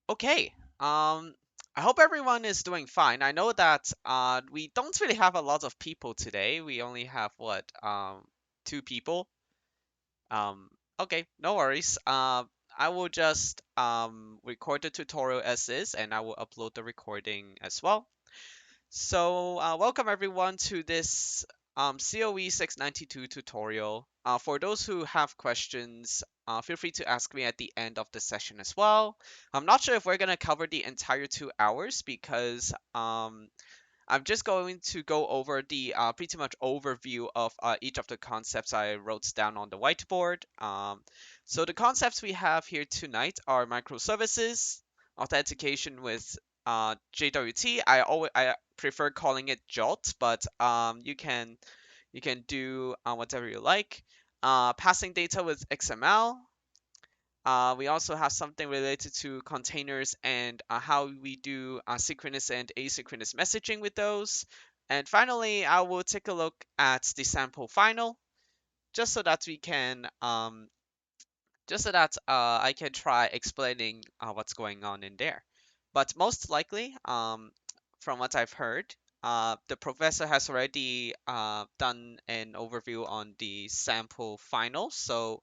Okay. I hope everyone is doing fine. I know that we don't really have a lot of people today. We only have what 2 people. Um, okay, no worries. I will just record the tutorial as is, and I will upload the recording as well. So, welcome everyone to this COE 692 tutorial. For those who have questions, feel free to ask me at the end of the session as well. I'm not sure if we're going to cover the entire 2 hours because I'm just going to go over the pretty much overview of each of the concepts I wrote down on the whiteboard. So the concepts we have here tonight are microservices, authentication with JWT. I prefer calling it JOT, but you can do whatever you like. Passing data with XML, we also have something related to containers and how we do synchronous and asynchronous messaging with those. And finally, I will take a look at the sample final, just so that we can, just so that I can try explaining what's going on in there. But most likely, from what I've heard, the professor has already done an overview on the sample final, so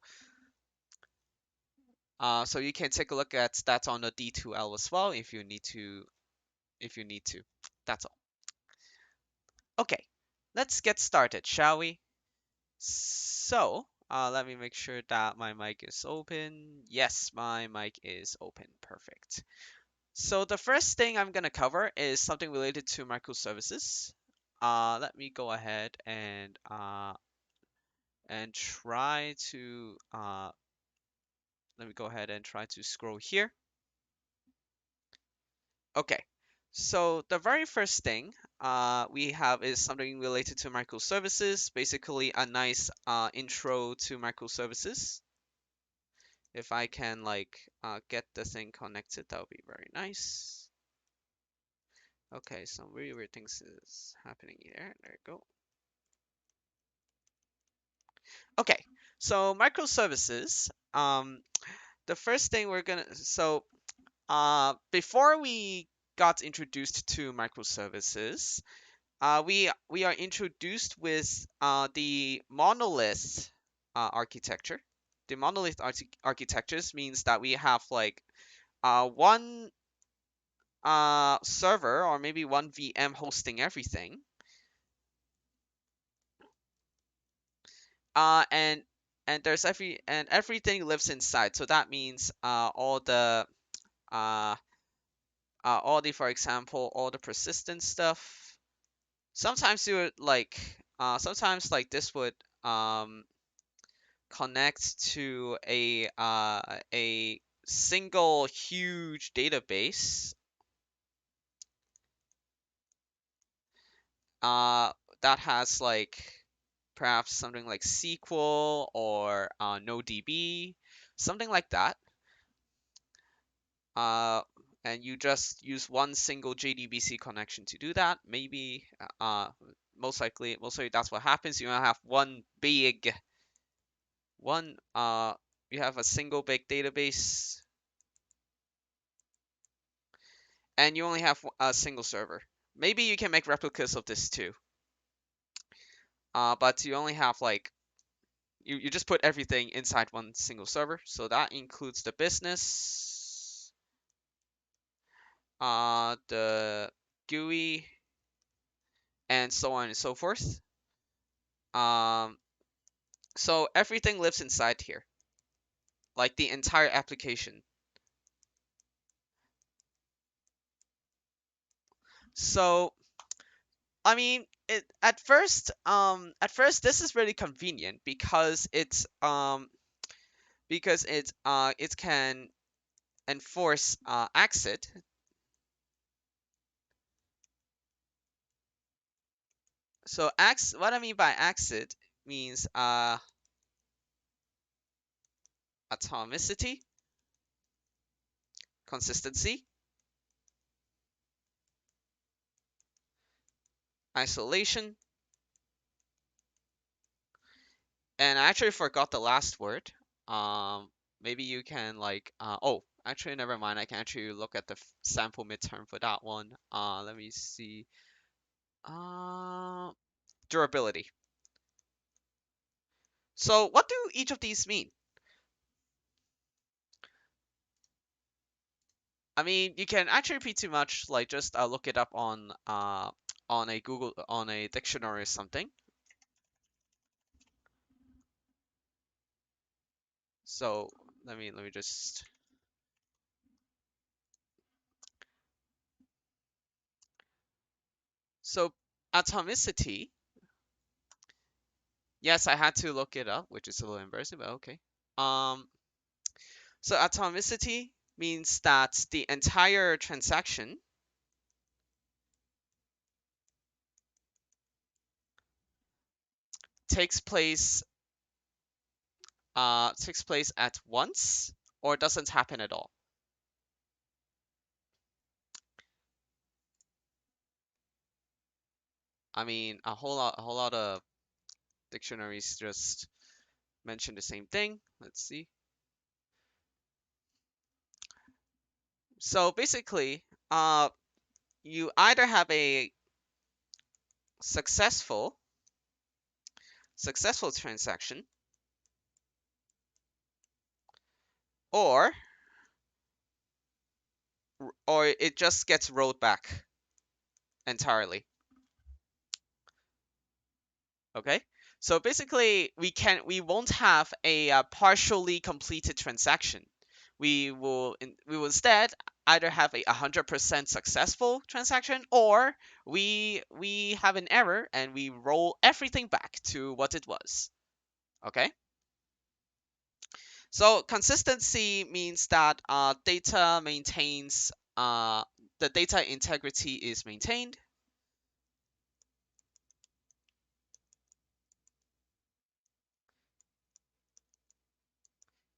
you can take a look at that on the D2L as well if you need to. If you need to, that's all. Okay, let's get started, shall we? So, let me make sure that my mic is open. Yes, my mic is open. Perfect. So the first thing I'm gonna cover is something related to microservices. Let me go ahead and try to let me go ahead and try to scroll here. Okay, so the very first thing we have is something related to microservices, basically a nice intro to microservices. If I can like get the thing connected, that would be very nice. Okay, some really weird things is happening here. There you go. Okay, so microservices. The first thing we're gonna before we got introduced to microservices, we are introduced with the monolith architecture. The monolith architectures means that we have like one server or maybe one VM hosting everything, and everything lives inside. So that means uh, for example, all the persistent stuff. Sometimes you would like sometimes like this would um connect to a single huge database uh, that has like perhaps something like SQL or NoDB, something like that. Uh, and you just use one single JDBC connection to do that. Maybe most likely that's what happens. You have one you have a single big database and you only have a single server. Maybe you can make replicas of this too. But you only have like you just put everything inside one single server. So that includes the business, the GUI, and so on and so forth. Um, so everything lives inside here, like the entire application. So I mean, at first this is really convenient because it can enforce exit. So what I mean by exit means atomicity, consistency, isolation, and I actually forgot the last word. Maybe you can like oh actually, never mind. I can actually look at the sample midterm for that one. Let me see. Uh, Durability. So what do each of these mean? I mean, you can actually pretty much like just look it up on a Google on a dictionary or something. So let me just so atomicity. Yes, I had to look it up, which is a little embarrassing, but okay. Um, so atomicity means that the entire transaction takes place takes place at once or doesn't happen at all. I mean, a whole lot of dictionaries just mention the same thing. Let's see. So basically, you either have a successful successful transaction or or it just gets rolled back entirely. Okay? So basically, we won't have a partially completed transaction. We will instead either have a 100% successful transaction or we have an error and we roll everything back to what it was. Okay? So consistency means that the data integrity is maintained.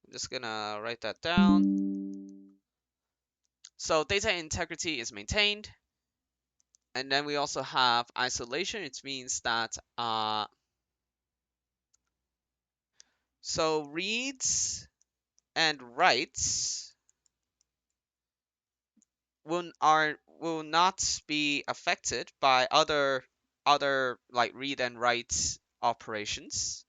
I'm just gonna write that down. So data integrity is maintained. And then we also have isolation. It means that so reads and writes will not be affected by other like read and write operations.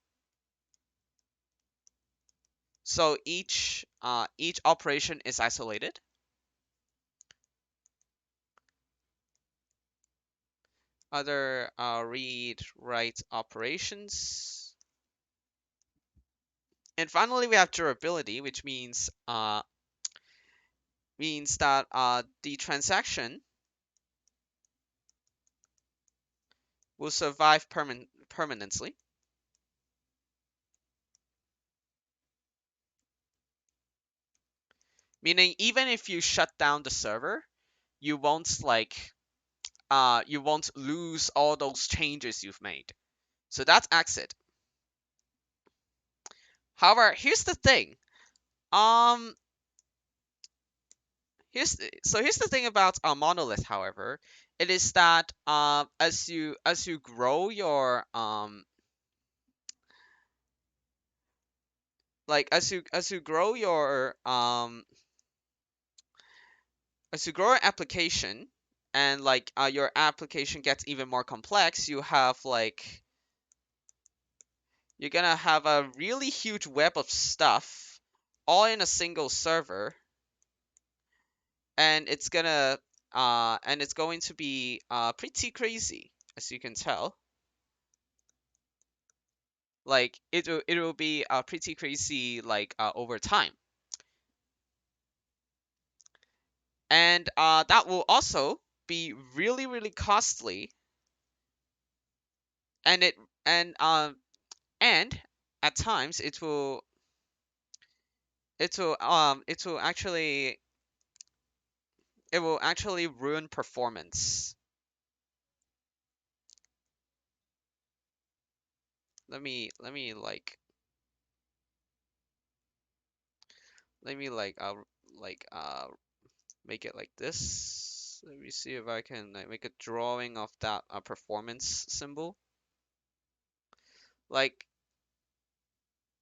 So each operation is isolated. Other read write operations. And finally, we have durability, which means that the transaction will survive permanently. Meaning, even if you shut down the server, you won't you won't lose all those changes you've made. So that's exit. However, here's the thing. Um, here's the thing about a monolith. However, it is that as you grow your like as you grow your as you grow your application and like your application gets even more complex, you're gonna have a really huge web of stuff all in a single server, and it's going to be pretty crazy, as you can tell. Like it will be pretty crazy like over time, and that will also be really really costly, and and and at times it will actually ruin performance. Let me like make it like this. Let me see if I can like, make a drawing of that performance symbol. Like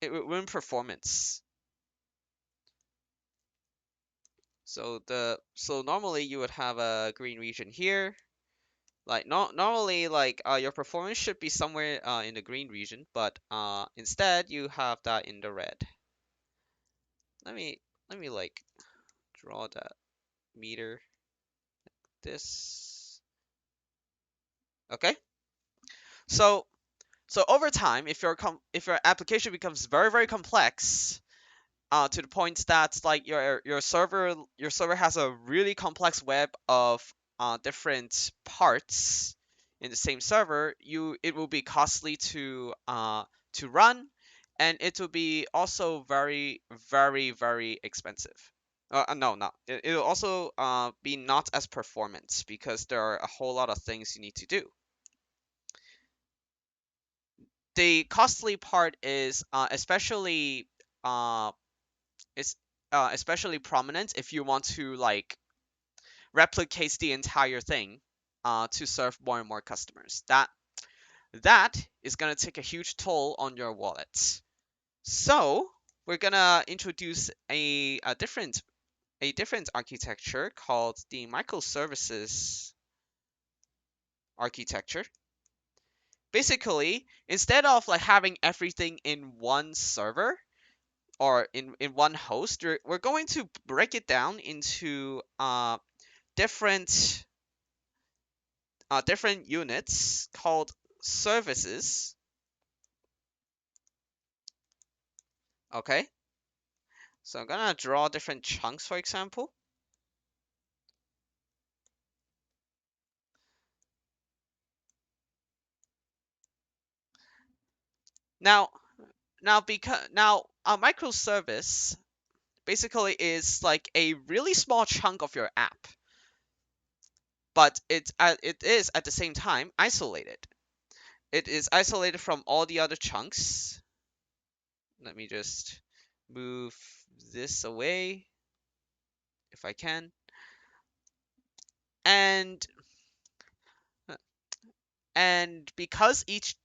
it will ruin performance. So normally you would have a green region here. Like no normally like your performance should be somewhere in the green region, but instead you have that in the red. Let me like draw that meter this. Okay. So over time, if your application becomes very complex, to the point that like your server has a really complex web of different parts in the same server, it will be costly to run, and it will be also very expensive. No, no. It'll also be not as performant because there are a whole lot of things you need to do. The costly part is uh, is especially prominent if you want to like replicate the entire thing to serve more and more customers. That is gonna take a huge toll on your wallet. So we're gonna introduce a different architecture called the microservices architecture. Basically, instead of like having everything in one server or in one host, we're going to break it down into different different units called services. Okay, so I'm gonna draw different chunks, for example. Now, now a microservice basically is like a really small chunk of your app, but it is at the same time isolated. It is isolated from all the other chunks. Let me just move this away if I can. And because each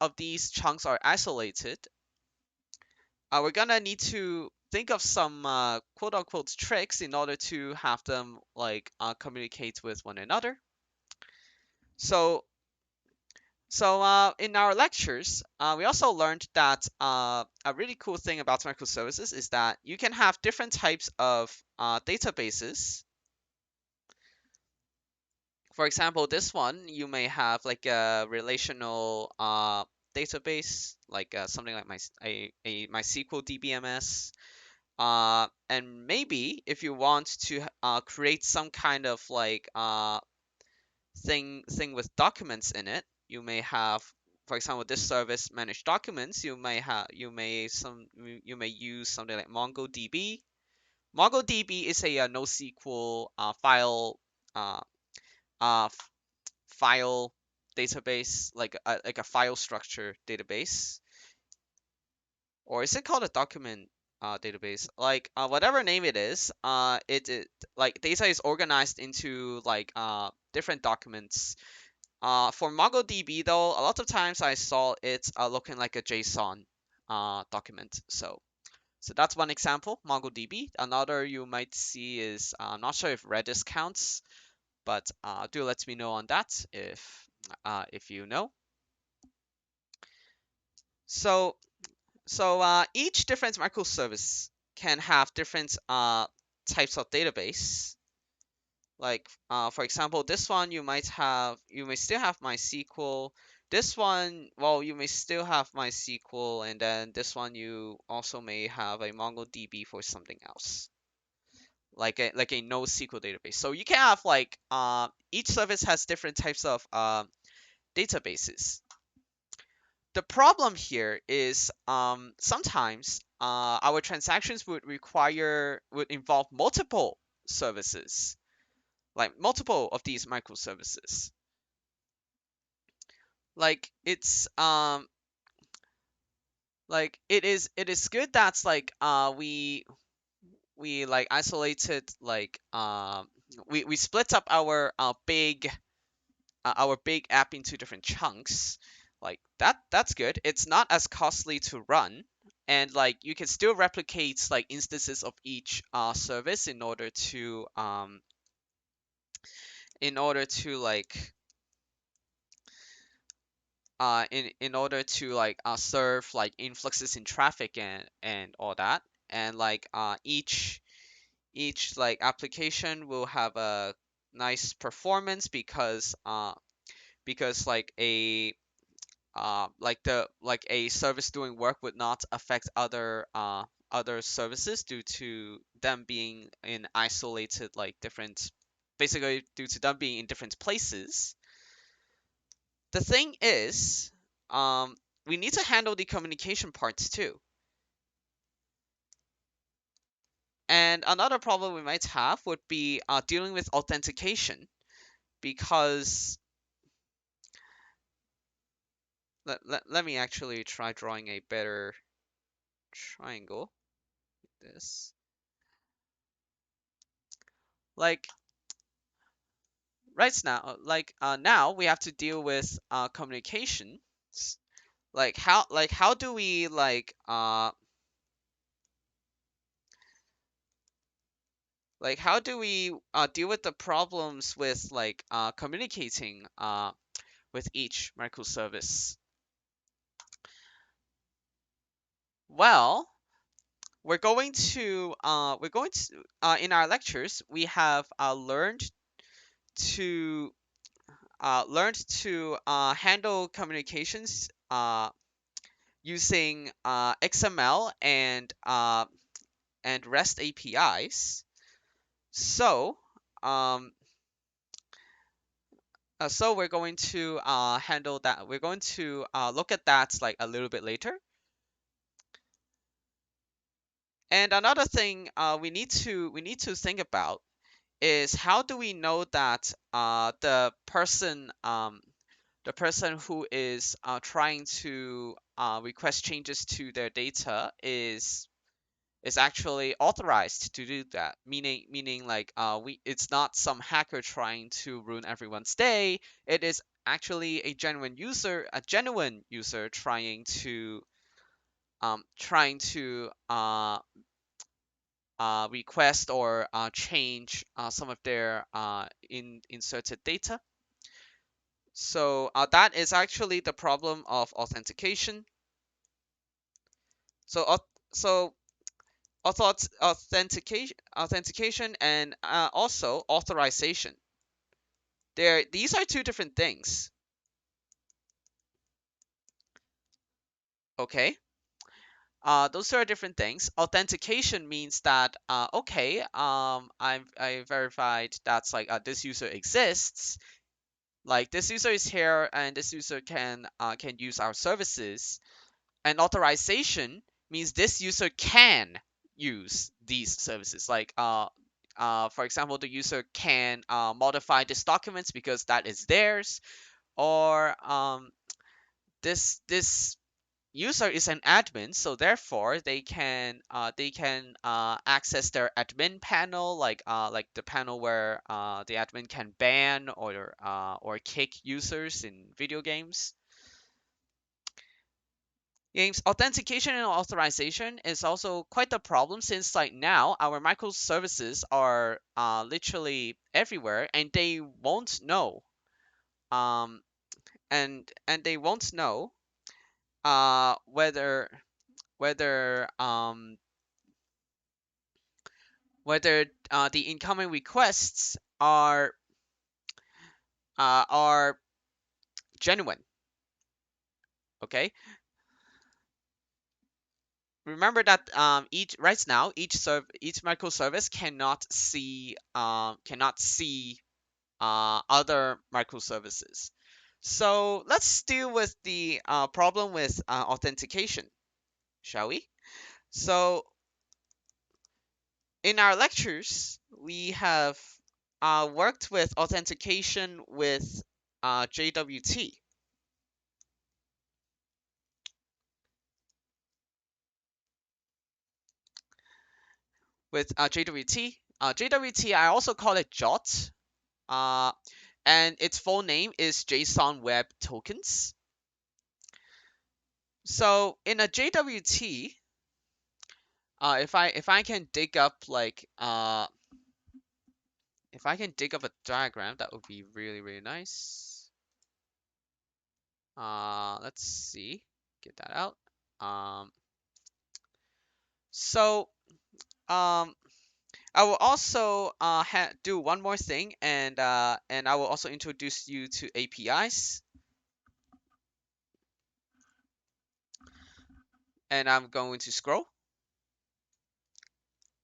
of these chunks are isolated, we're gonna need to think of some quote unquote tricks in order to have them like communicate with one another. So in our lectures, we also learned that a really cool thing about microservices is that you can have different types of databases. For example, this one, you may have like a relational database, like something like a MySQL DBMS. And maybe if you want to create some kind of like thing with documents in it, you may have, for example, this service manage documents. You may use something like MongoDB. MongoDB is a NoSQL uh, uh, file database, like a file structure database, or is it called a document database? Like whatever name it is, it like data is organized into like different documents. For MongoDB though, a lot of times I saw it looking like a JSON document. So that's one example, MongoDB. Another you might see is I'm not sure if Redis counts, but do let me know on that if you know. So each different microservice can have different types of database. Like for example, this one you may still have MySQL. This one, well, you may still have MySQL, and then this one you also may have a MongoDB for something else, like a NoSQL database. So you can have like each service has different types of databases. The problem here is sometimes our transactions would involve multiple services, like multiple of these microservices. Like it is good that's like we like isolated like we split up our big app into different chunks. Like that's good. It's not as costly to run, and like you can still replicate like instances of each service in order to like in order to like serve like influxes in traffic and all that. And like each like application will have a nice performance because like a service doing work would not affect other services due to them being in isolated like different, basically due to them being in different places. The thing is, we need to handle the communication parts too. And another problem we might have would be dealing with authentication, because let me actually try drawing a better triangle. This, like right now, now we have to deal with communications. How do we how do we deal with the problems with communicating with each microservice? Well, we're going to in our lectures we have to learned to handle communications using XML and REST APIs. So um, so we're going to handle that. We're going to look at that like a little bit later. And another thing we need to think about is how do we know that the person who is trying to request changes to their data is actually authorized to do that. Meaning like we it's not some hacker trying to ruin everyone's day. It is actually a genuine user trying to request or change some of their inserted data. So that is actually the problem of authentication. So so authentication and also authorization. These are two different things. Okay. Those are different things. Authentication means that okay, I verified that's like this user exists. Like this user is here and this user can use our services. And authorization means this user can use these services. For example, the user can modify these documents because that is theirs, or this user is an admin, so therefore they can access their admin panel, like the panel where the admin can ban or kick users in video games. Games authentication and authorization is also quite a problem, since like now our microservices are literally everywhere, and they won't know um and they won't know whether whether whether the incoming requests are genuine. Okay, remember that each microservice cannot see other microservices. So let's deal with the problem with authentication, shall we? So in our lectures, we have worked with authentication with JWT. With JWT, JWT, I also call it JOT, uh, and its full name is JSON Web Tokens. So in a JWT, if I can dig up like if I can dig up a diagram, that would be really, really nice. Let's see. Get that out. Um, so um, I will also do one more thing, and I will also introduce you to APIs. And I'm going to scroll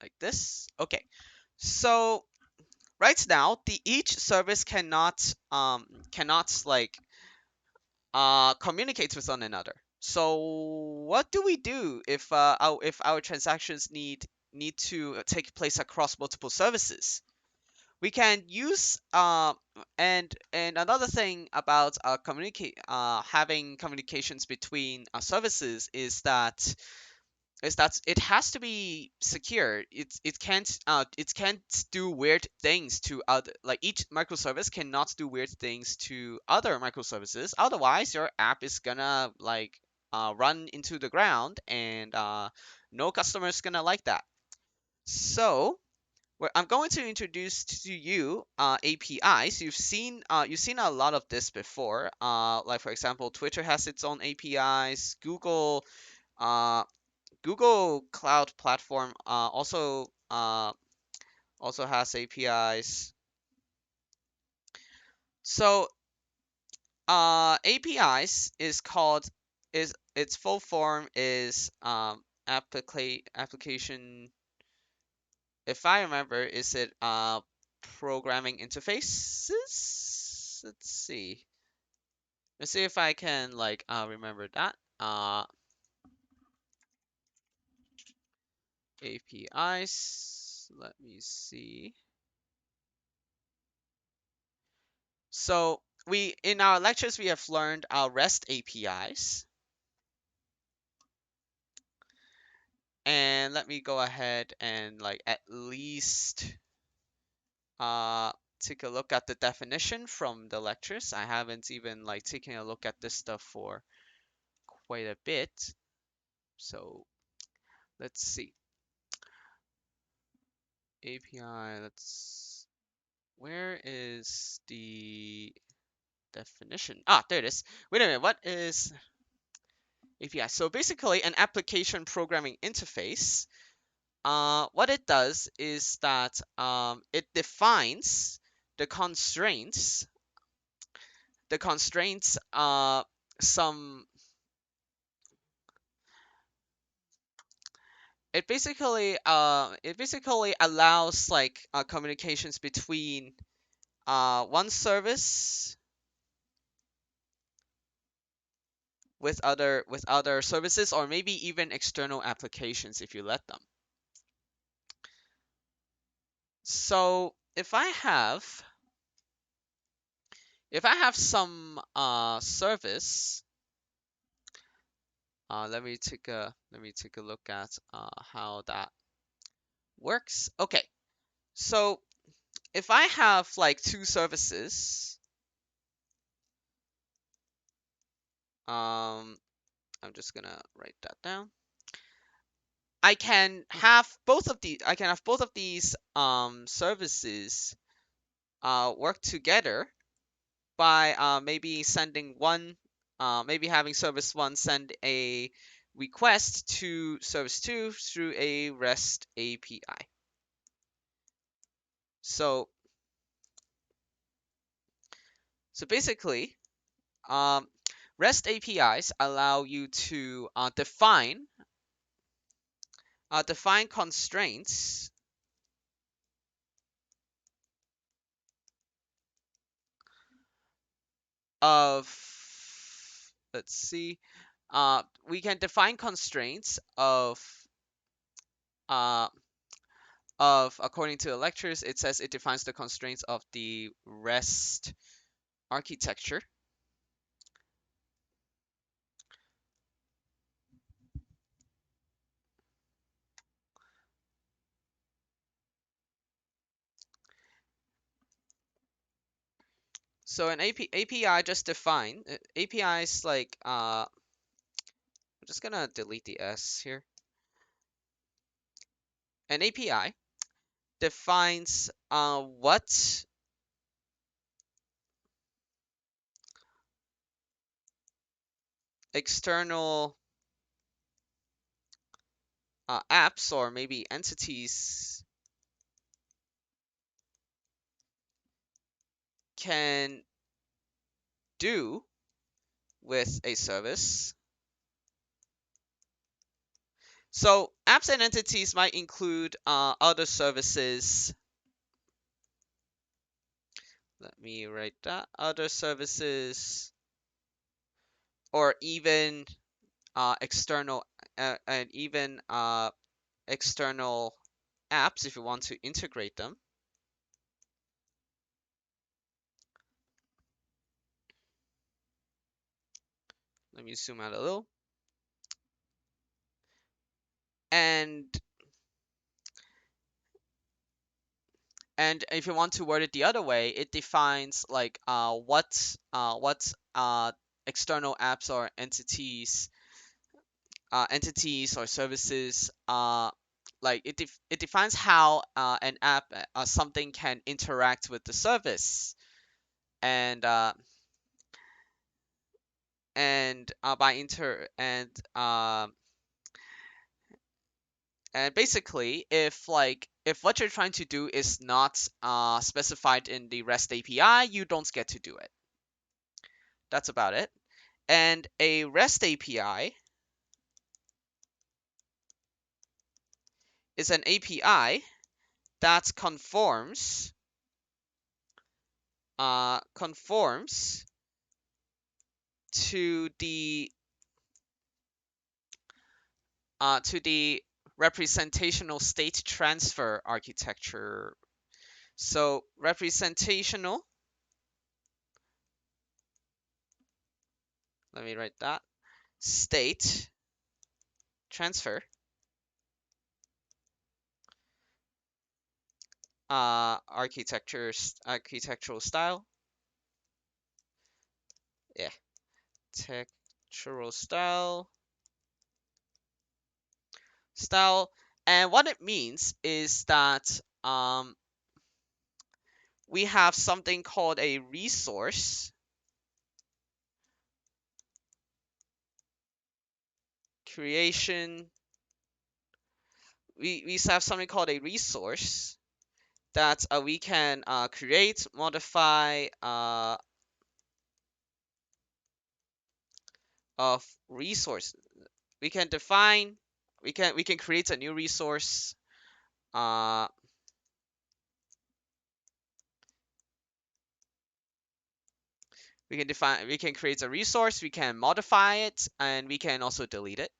like this. Okay. So right now, the each service cannot like communicate with one another. So what do we do if our transactions need to take place across multiple services? We can use and another thing about communicate having communications between services is that it has to be secure. It can't do weird things to other, like each microservice cannot do weird things to other microservices. Otherwise, your app is gonna like run into the ground, and no customer is gonna like that. So I'm going to introduce to you APIs. You've seen a lot of this before. Like for example, Twitter has its own APIs. Uh, Google Cloud Platform also has APIs. So APIs is called is its full form is application. If I remember, is it programming interfaces? Let's see. Let's see if I can like remember that. APIs. Let me see. So we in our lectures we have learned our REST APIs, and let me go ahead and like at least uh take a look at the definition from the lectures. I haven't even like taken a look at this stuff for quite a bit. So let's see. API, where is the definition? Ah, there it is. Wait a minute, what is API? So basically an application programming interface. What it does is that it defines the constraints. The constraints, some it basically allows like communications between one service with other services, or maybe even external applications if you let them. So if I have some service, let me take a look at how that works. Okay, so if I have like two services, I'm just gonna write that down. I can have both of these services work together by maybe having service one send a request to service two through a REST API. So basically, um, REST APIs allow you to define constraints of, let's see, we can define constraints uh, according to the lectures, it says it defines the constraints of the REST architecture. So an API just define APIs like I'm just gonna delete the S here. An API defines what external apps or maybe entities can do with a service. So apps and entities might include other services. Let me write that. Other services, or even external, and even external apps if you want to integrate them. Let me zoom out a little. And if you want to word it the other way, it defines like what external apps or entities or services like it defines how an app something can interact with the service. And by inter and basically, if what you're trying to do is not specified in the REST API, you don't get to do it. That's about it. And a REST API is an API that conforms to the representational state transfer architecture. So representational, let me write that, state transfer architectural style. Yeah, architectural style. And what it means is that we have something called a resource creation. We have something called a resource that we can create, modify of resource. We can define. We can create a new resource. Uh, we can create a resource, we can modify it, and we can also delete it.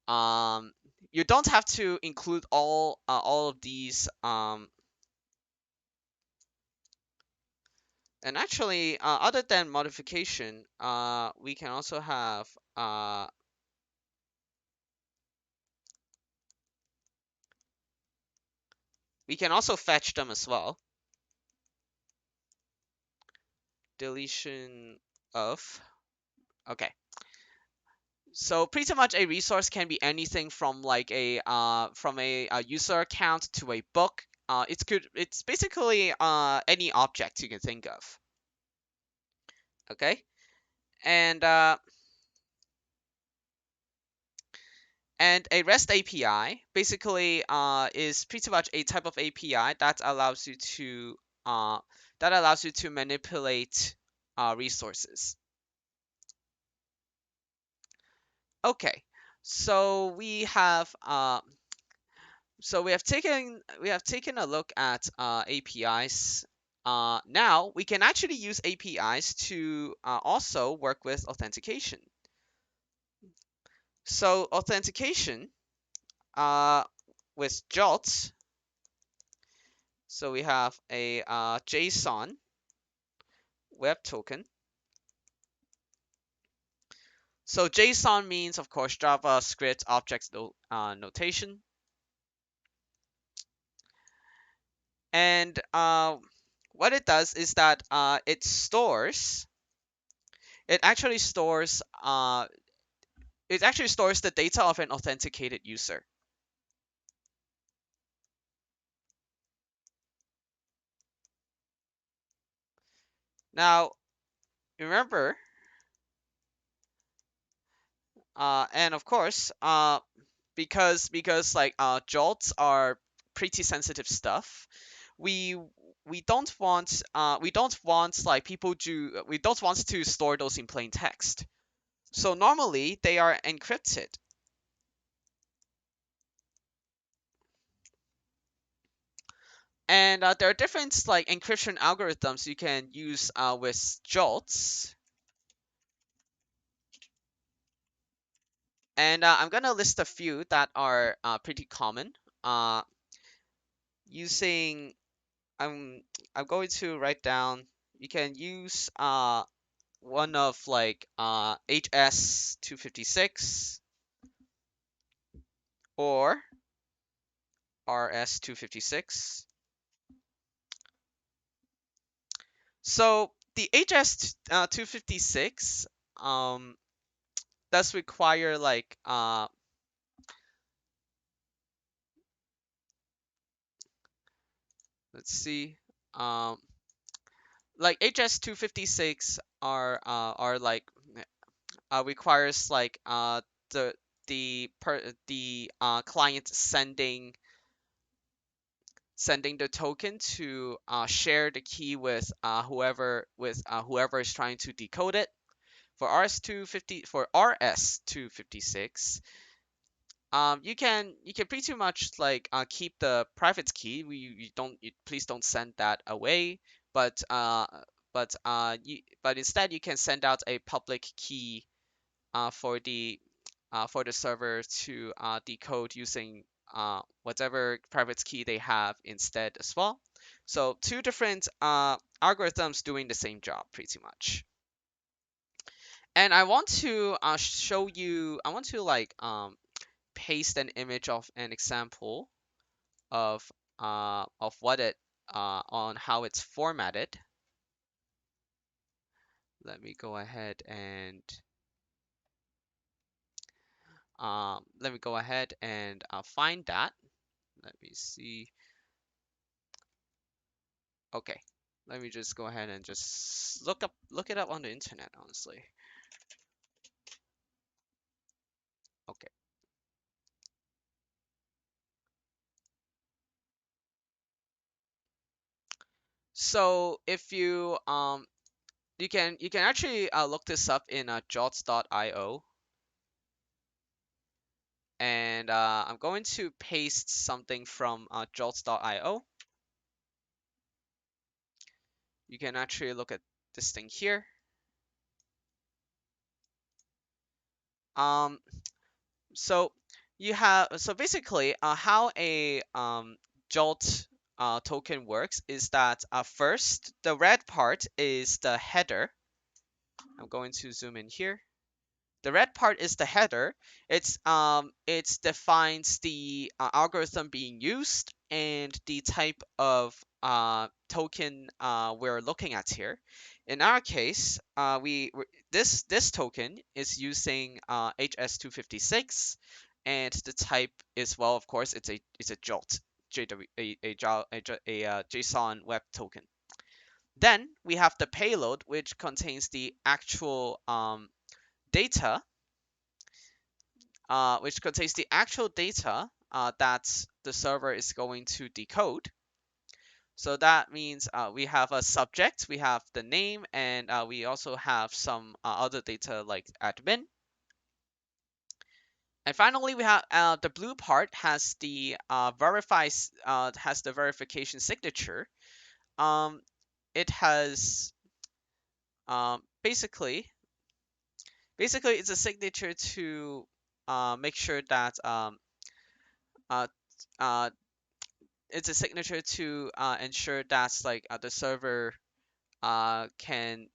um, you don't have to include all of these, and actually other than modification, we can also have we can also fetch them as well. Deletion of. Okay. So pretty much a resource can be anything from like a user account to a book. It's basically any object you can think of. Okay, and a REST API basically is pretty much a type of API uh, that allows you to manipulate resources. Okay, so we have taken a look at APIs. Now we can actually use APIs to also work with authentication. So authentication with JOT. So we have a JSON web token. So JSON means, of course, JavaScript object notation. And what it does is that it actually stores the data of an authenticated user. Now, remember, and of course, because like jolts are pretty sensitive stuff, we we don't want like people to we don't want to store those in plain text. So normally they are encrypted. And there are different like encryption algorithms you can use with jolts. And I'm gonna list a few that are pretty common. Uh, using I'm I'm going to write down. You can use one of like HS256 or RS256. So the HS256 does require like let's see, like HS256 are like requires like the the client sending the token to share the key with whoever is trying to decode it. For RS256, you can pretty much like keep the private key. Please don't send that away. But but instead you can send out a public key for the server to decode using whatever private key they have instead as well. So two different algorithms doing the same job pretty much. And I want to show you. I want to like paste an image of an example of what it on how it's formatted. Let me go ahead and find that. Let me see. Okay, let me just go ahead and just look it up on the internet, honestly. Okay, so if you you can actually look this up in jots.io, and I'm going to paste something from jots.io. You can actually look at this thing here. Um, so basically how a jolt token works is that first the red part is the header. I'm going to zoom in here. The red part is the header. It defines the algorithm being used and the type of token we're looking at here. In our case, this token is using HS256, and the type is, well, of course, it's a jolt, JW, JSON web token. Then we have the payload, which contains the actual data, that the server is going to decode. So that means we have a subject, we have the name, and we also have some other data like admin. And finally, we have the blue part has the verification signature. Um, it has basically it's a signature to make sure that uh, uh, it's a signature to ensure that like the server can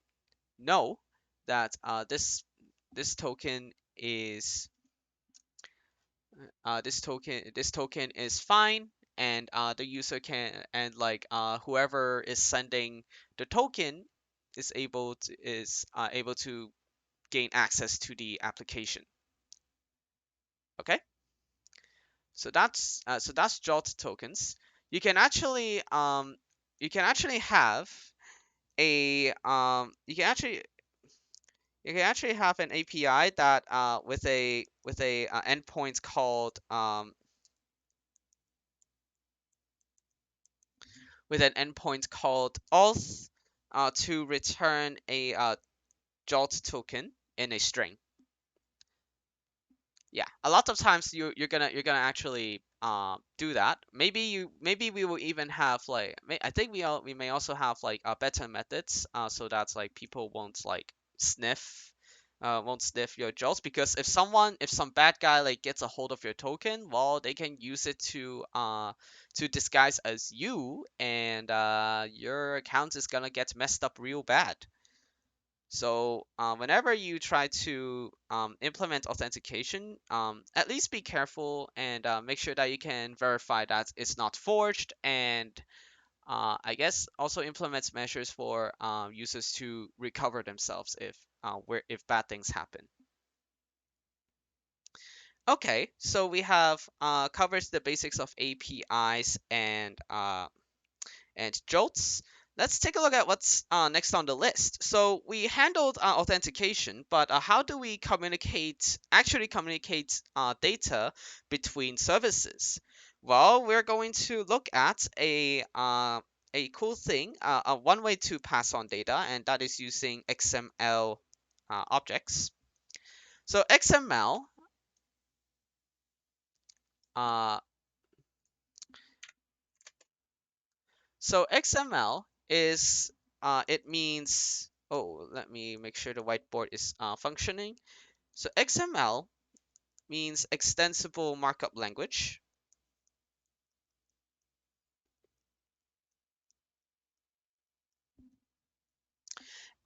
know that this token is this token is fine, and the user can and like whoever is sending the token is able to gain access to the application. Okay, so that's Jot tokens. You can actually have you can actually have an API that with a endpoint called with an endpoint called auth to return a jolt token in a string. Yeah, a lot of times you're gonna actually do that. Maybe we will even have like I think we may also have like better methods so that's like people won't sniff your jolts, because if some bad guy like gets a hold of your token, well, they can use it to disguise as you, and your account is gonna get messed up real bad. So whenever you try to implement authentication, at least be careful and make sure that you can verify that it's not forged, and I guess also implement measures for users to recover themselves if bad things happen. Okay, so we have covers the basics of APIs and jolts. Let's take a look at what's next on the list. So we handled authentication, but how do we actually communicate data between services? Well, we're going to look at a cool thing, one way to pass on data, and that is using XML objects. So uh, XML is it means, oh, let me make sure the whiteboard is functioning. So XML means extensible markup language.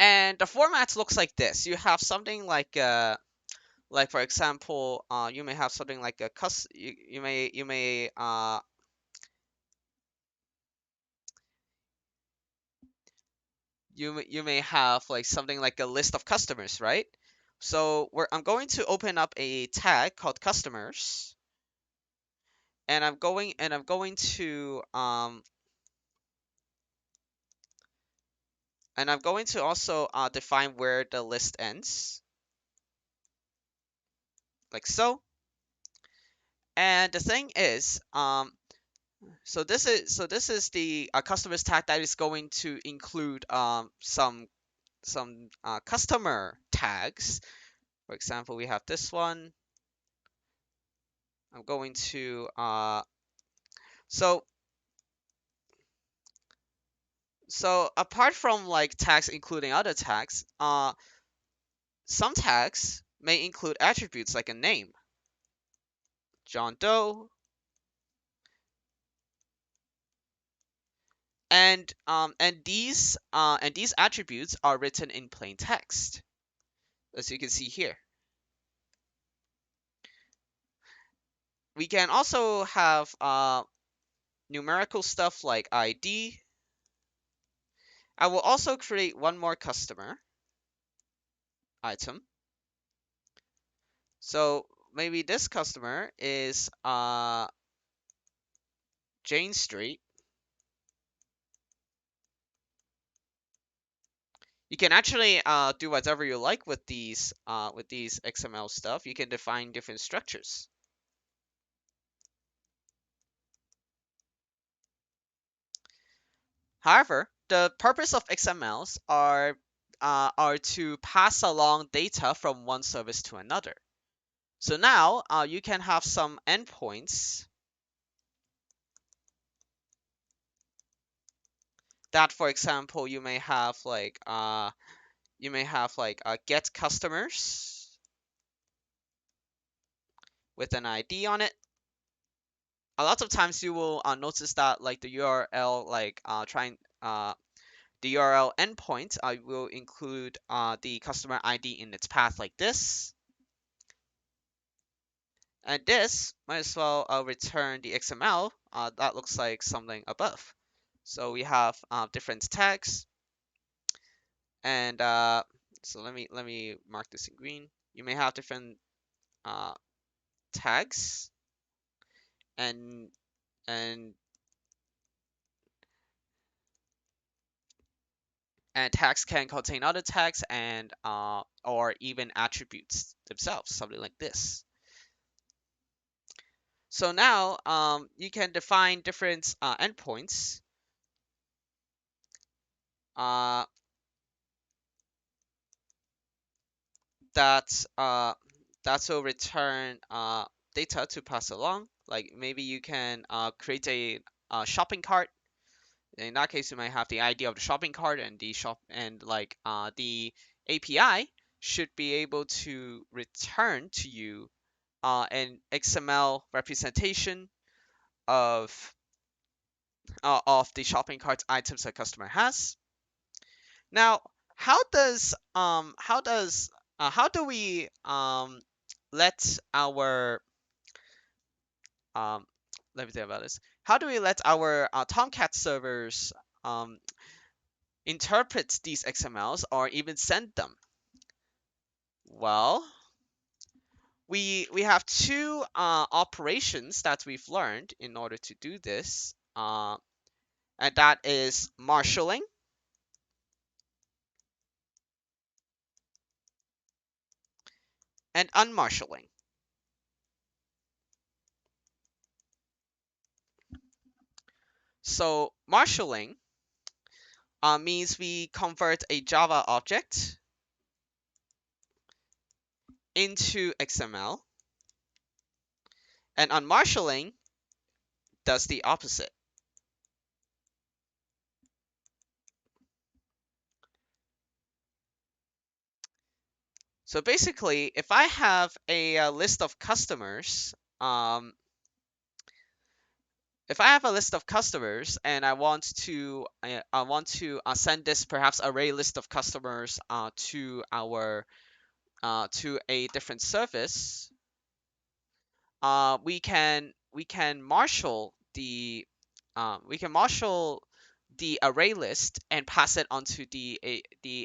And the format looks like this. You have something like for example, you may have something like a you may have like something like a list of customers, right? So I'm going to open up a tag called customers, and I'm going to also define where the list ends, like so. And the thing is, this is the customers tag that is going to include some customer tags. For example, we have this one. I'm going to so apart from like tags including other tags, some tags may include attributes like a name, John Doe, and these attributes are written in plain text, as you can see here. We can also have numerical stuff like ID. I will also create one more customer item. So maybe this customer is Jane Street. You can actually do whatever you like with these XML stuff. You can define different structures. However, the purpose of XMLs are to pass along data from one service to another. So now you can have some endpoints that, for example, you may have like get customers with an ID on it. A lot of times you will notice that like the URL the URL endpoint will include the customer ID in its path like this. And this might as well return the XML that looks like something above. So we have different tags, and so let me mark this in green. You may have different uh, tags, and and and tags can contain other tags and or even attributes themselves, something like this. So now you can define different endpoints uh, that that will return data to pass along. Like maybe you can create a shopping cart. In that case, you might have the ID of the shopping cart and the shop and like the API should be able to return to you an XML representation of of the shopping cart items a customer has. Now, how do we let our um let me think about this. How do we let our Tomcat servers um, interpret these XMLs or even send them? Well, we have two operations that we've learned in order to do this, and that is marshalling and unmarshalling. So marshalling means we convert a Java object into XML, and unmarshalling does the opposite. So basically, if I have a list of customers, if I have a list of customers and I want to send this perhaps array list of customers to a different service, we can marshal the array list and pass it onto the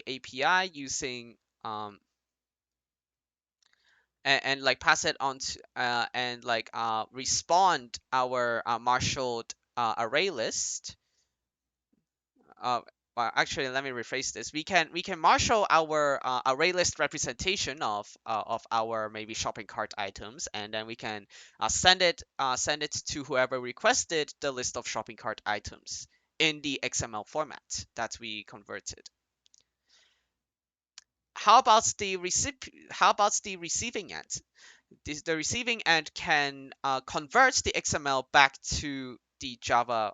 API using and like pass it on to and like respond our marshaled array list. Uh, well, actually, let me rephrase this. We can marshal our array list representation of our maybe shopping cart items, and then we can send it to whoever requested the list of shopping cart items in the XML format that we converted. How about the receiving end? The receiving end can convert the XML back to the Java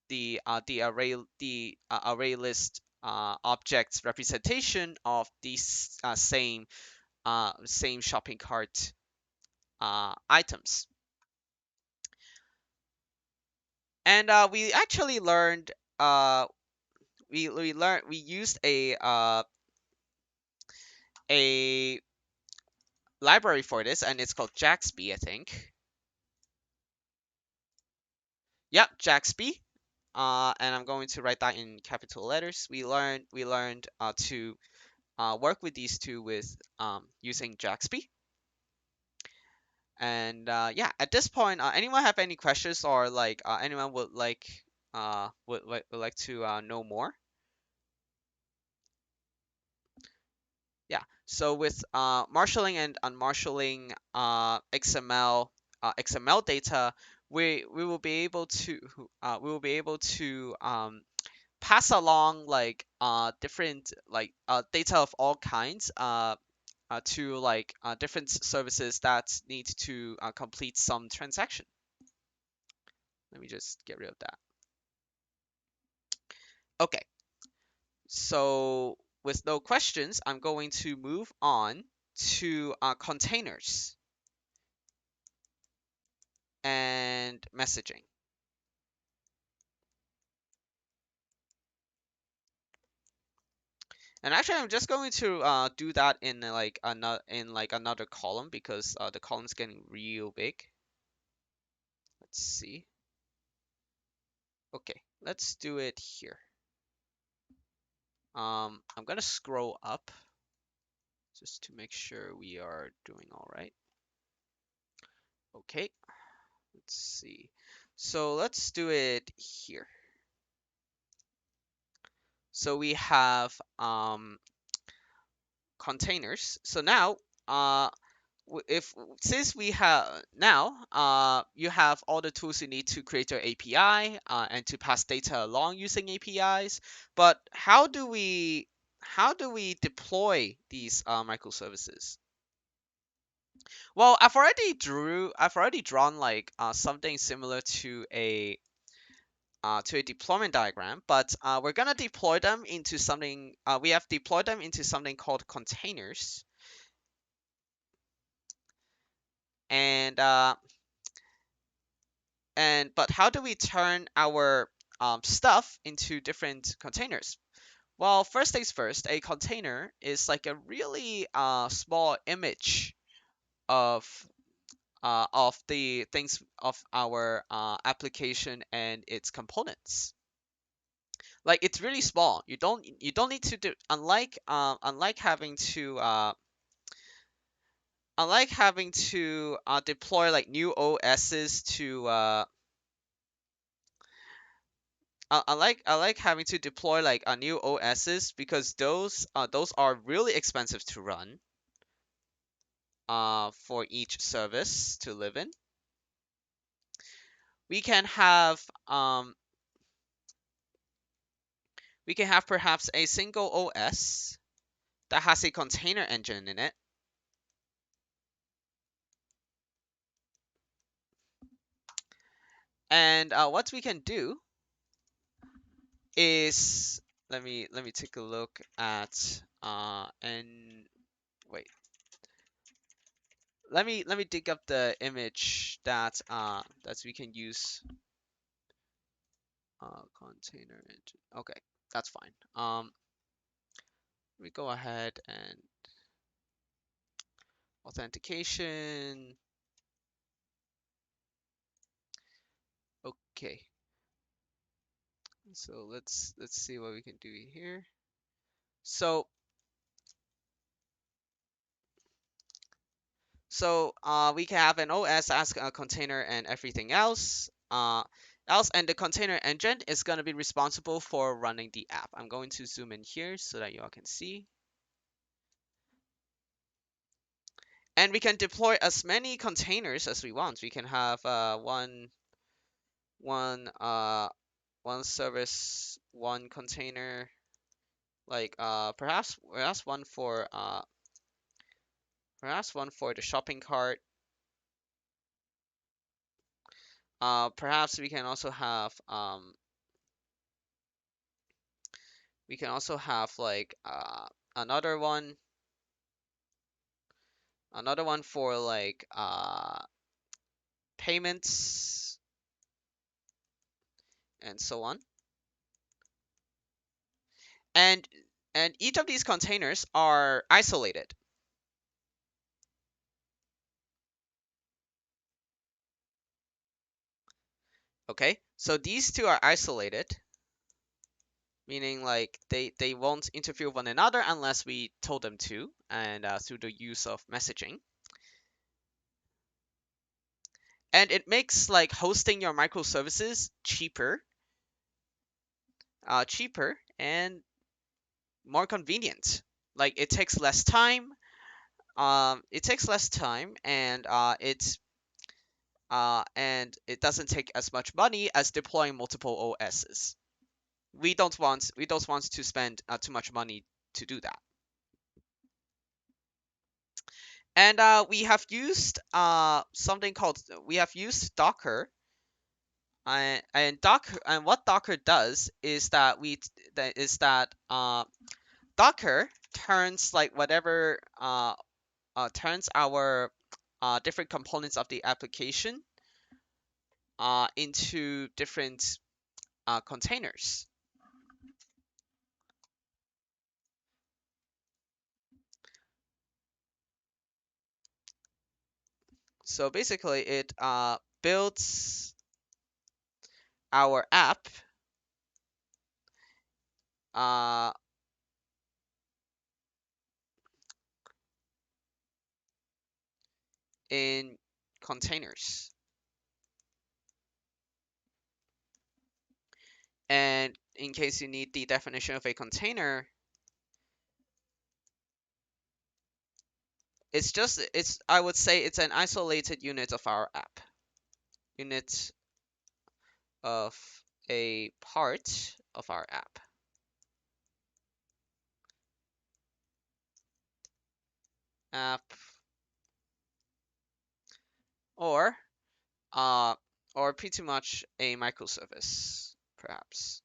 the array list objects representation of these same shopping cart items. And we actually learned we used a library for this, and it's called Jaxby, I think. Yep, Jaxby. And I'm going to write that in capital letters. We learned to work with these two with using Jaxby. And yeah, at this point, anyone have any questions or like anyone would like to know more? Yeah. So with marshalling and unmarshalling XML data, we will be able to pass along like different like data of all kinds to like different services that need to complete some transaction. Let me just get rid of that. Okay, so with no questions, I'm going to move on to containers and messaging. And actually, I'm just going to do that in like another column because the column's getting real big. Let's see. Okay, let's do it here. I'm gonna scroll up just to make sure we are doing all right. Okay, let's see. So let's do it here. So we have containers. So now, if since we have now, you have all the tools you need to create your API and to pass data along using APIs. But how do we deploy these microservices? Well, I've already drawn like something similar to a deployment diagram, but we're gonna deploy them into something. We have deployed them into something called containers, and but how do we turn our stuff into different containers? Well, first things first, a container is like a really small image of of the things of our application and its components. Like it's really small. You don't need to do, unlike having to deploy like new OSs to I like having to deploy like a new OSs because those are really expensive to run for each service to live in. We can have um we can have perhaps a single OS that has a container engine in it. And what we can do is, let me take a look at and wait. Let me dig up the image that we can use. Container engine. Okay, that's fine. Let me go ahead and authentication. Okay, so let's see what we can do here. So we can have an OS as a container and everything else, and the container engine is going to be responsible for running the app. I'm going to zoom in here so that you all can see. And we can deploy as many containers as we want. We can have one one service, one container, like perhaps one for the shopping cart. Perhaps we can also have like another one for like payments and so on. And each of these containers are isolated. Okay, so these two are isolated, meaning like they won't interfere with one another unless we told them to, and through the use of messaging. And it makes like hosting your microservices cheaper and more convenient. Like it takes less time. And it doesn't take as much money as deploying multiple OSs. We don't want to spend too much money to do that. And we have used Docker. And what Docker does is that Docker turns like whatever turns our different components of the application into different containers. So basically, it builds our app uh, in containers. And in case you need the definition of a container, I would say it's an isolated unit of our app. Unit of a part of our app, or uh, or pretty much a microservice, perhaps.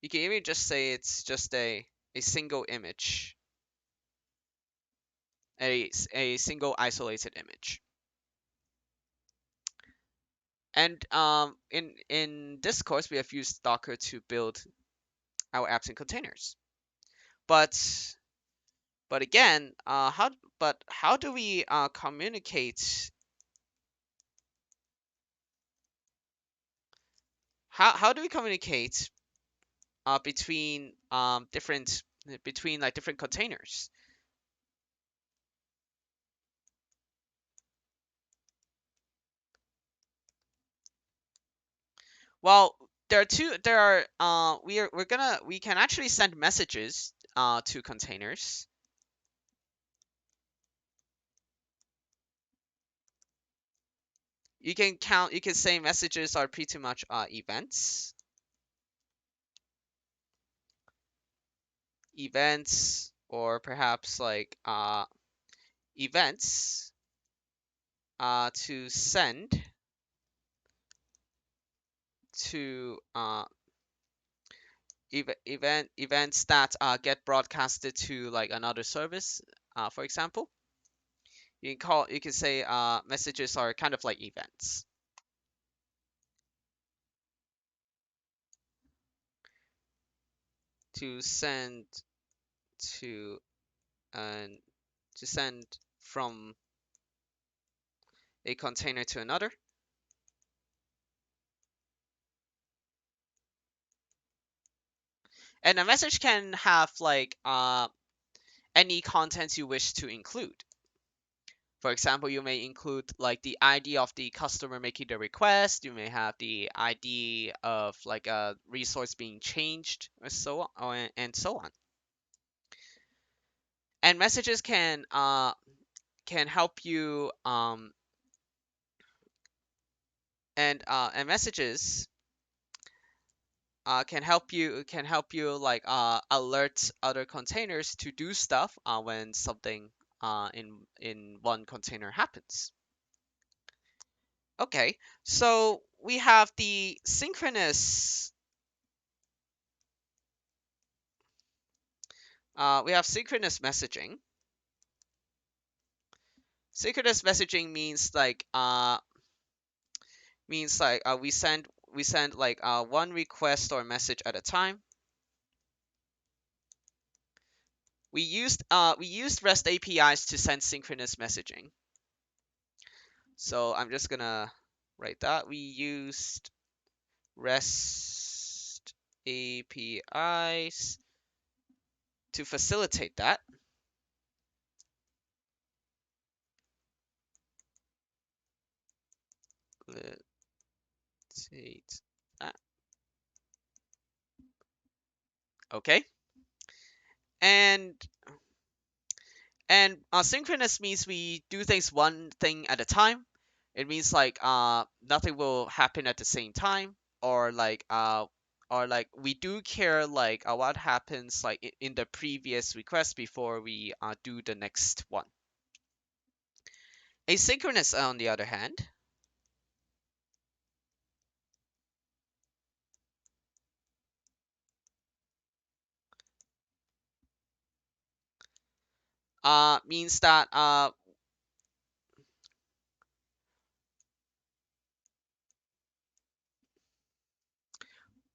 You can even just say it's just a single image, a single isolated image. And in this course, we have used Docker to build our apps in containers. But again, how do we communicate? How do we communicate between different containers? Well, there are we can actually send messages to containers. You can say messages are pretty much events. Events, or perhaps like events to send to events that get broadcasted to like another service, for example. You can say messages are kind of like events. To send to and to send from a container to another. And a message can have like any contents you wish to include. For example, you may include like the ID of the customer making the request. You may have the ID of like a resource being changed, or so on, and so on. And messages can help you and messages can help you like alert other containers to do stuff when something in one container happens. Okay, so we have synchronous messaging. Synchronous messaging means like we send like one request or message at a time. We used REST APIs to send synchronous messaging. So I'm just gonna write that. We used REST APIs to facilitate that. Facilitate that. Okay. And asynchronous means we do things one thing at a time. It means like nothing will happen at the same time, or like we do care like what happens like in the previous request before we do the next one. Asynchronous, on the other hand, means that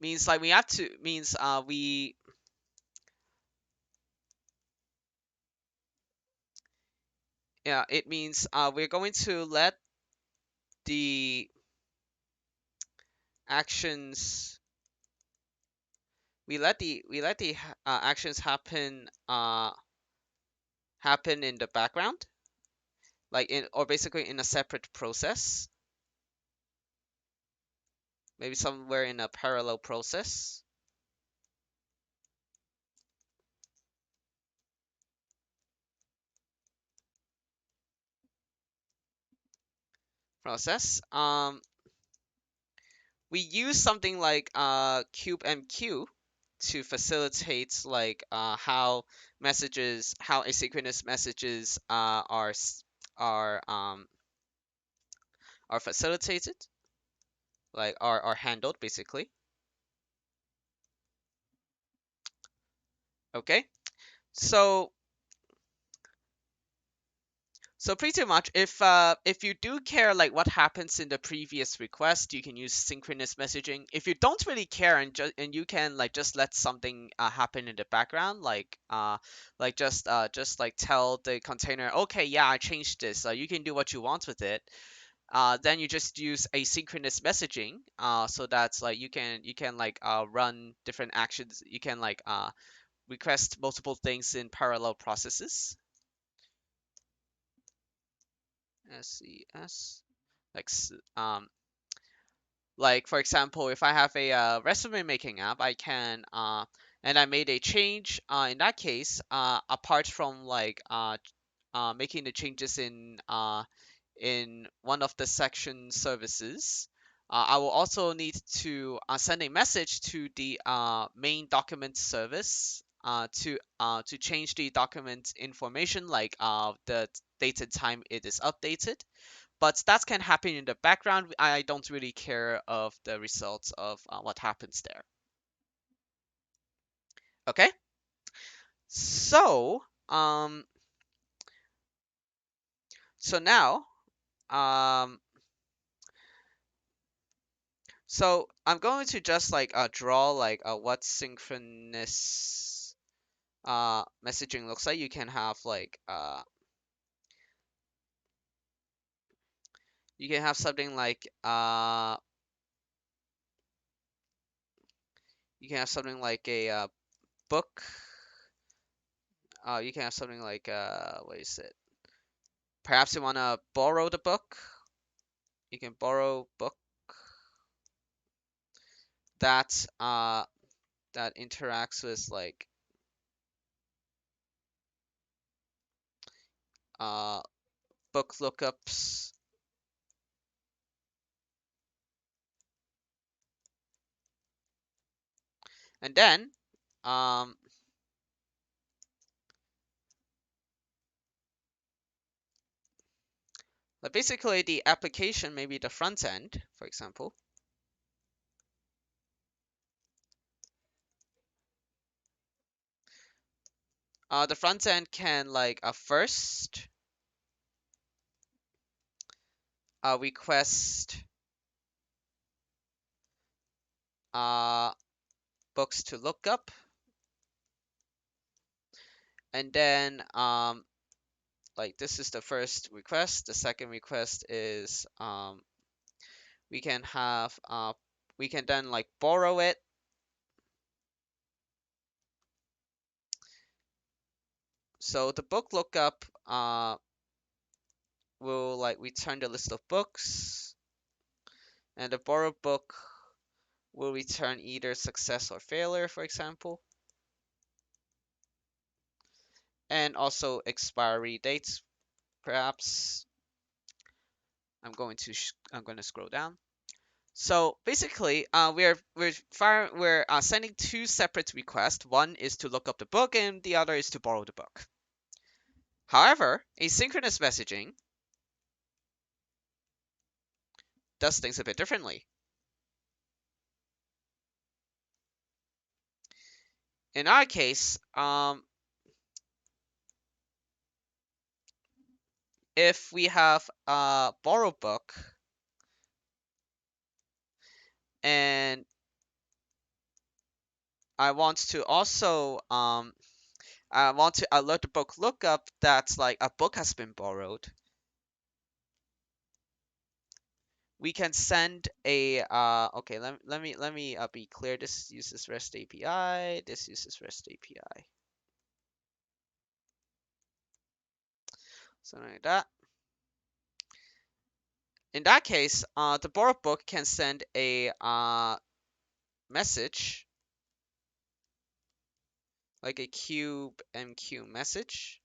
means like we have to means we yeah it means we're going to let the actions we let the actions happen in the background. like in or basically in a separate process, maybe somewhere in a parallel process. We use something like CubeMQ to facilitate like how asynchronous messages are are facilitated, like are handled basically. Okay, so so pretty much, if you do care like what happens in the previous request, you can use synchronous messaging. If you don't really care and you can like just let something happen in the background, like just like tell the container, okay, yeah, I changed this. You can do what you want with it. Then you just use asynchronous messaging. So that's like you can like run different actions. You can like request multiple things in parallel processes. SES. Like like for example, if I have a resume making app, I can and I made a change. In that case, apart from like making the changes in one of the section services, I will also need to send a message to the main document service to change the document information, like the date and time it is updated. But that can happen in the background. I don't really care of the results of what happens there. Okay, so so now um, so I'm going to just like draw like what synchronous messaging looks like. You can have like you can have something like you can have something like a book. You can have something like what is it? Perhaps you want to borrow the book. You can borrow book that that interacts with like uh book lookups, and then um but basically the application, maybe the front end, for example, the front end can like first request uh books to look up, and then like this is the first request. The second request is we can have we can then like borrow it. So the book lookup will like return the list of books, and the borrowed book will return either success or failure, for example, and also expiry dates, perhaps. I'm going to scroll down. So basically, we're sending two separate requests. One is to look up the book, and the other is to borrow the book. However, asynchronous messaging does things a bit differently. In our case, if we have a borrow book and I want to also I want to alert the book lookup that like a book has been borrowed, we can send a okay, let me be clear. This uses REST API, this uses REST API, something like that. in that case, the borrowed book can send a message, like a cube MQ message,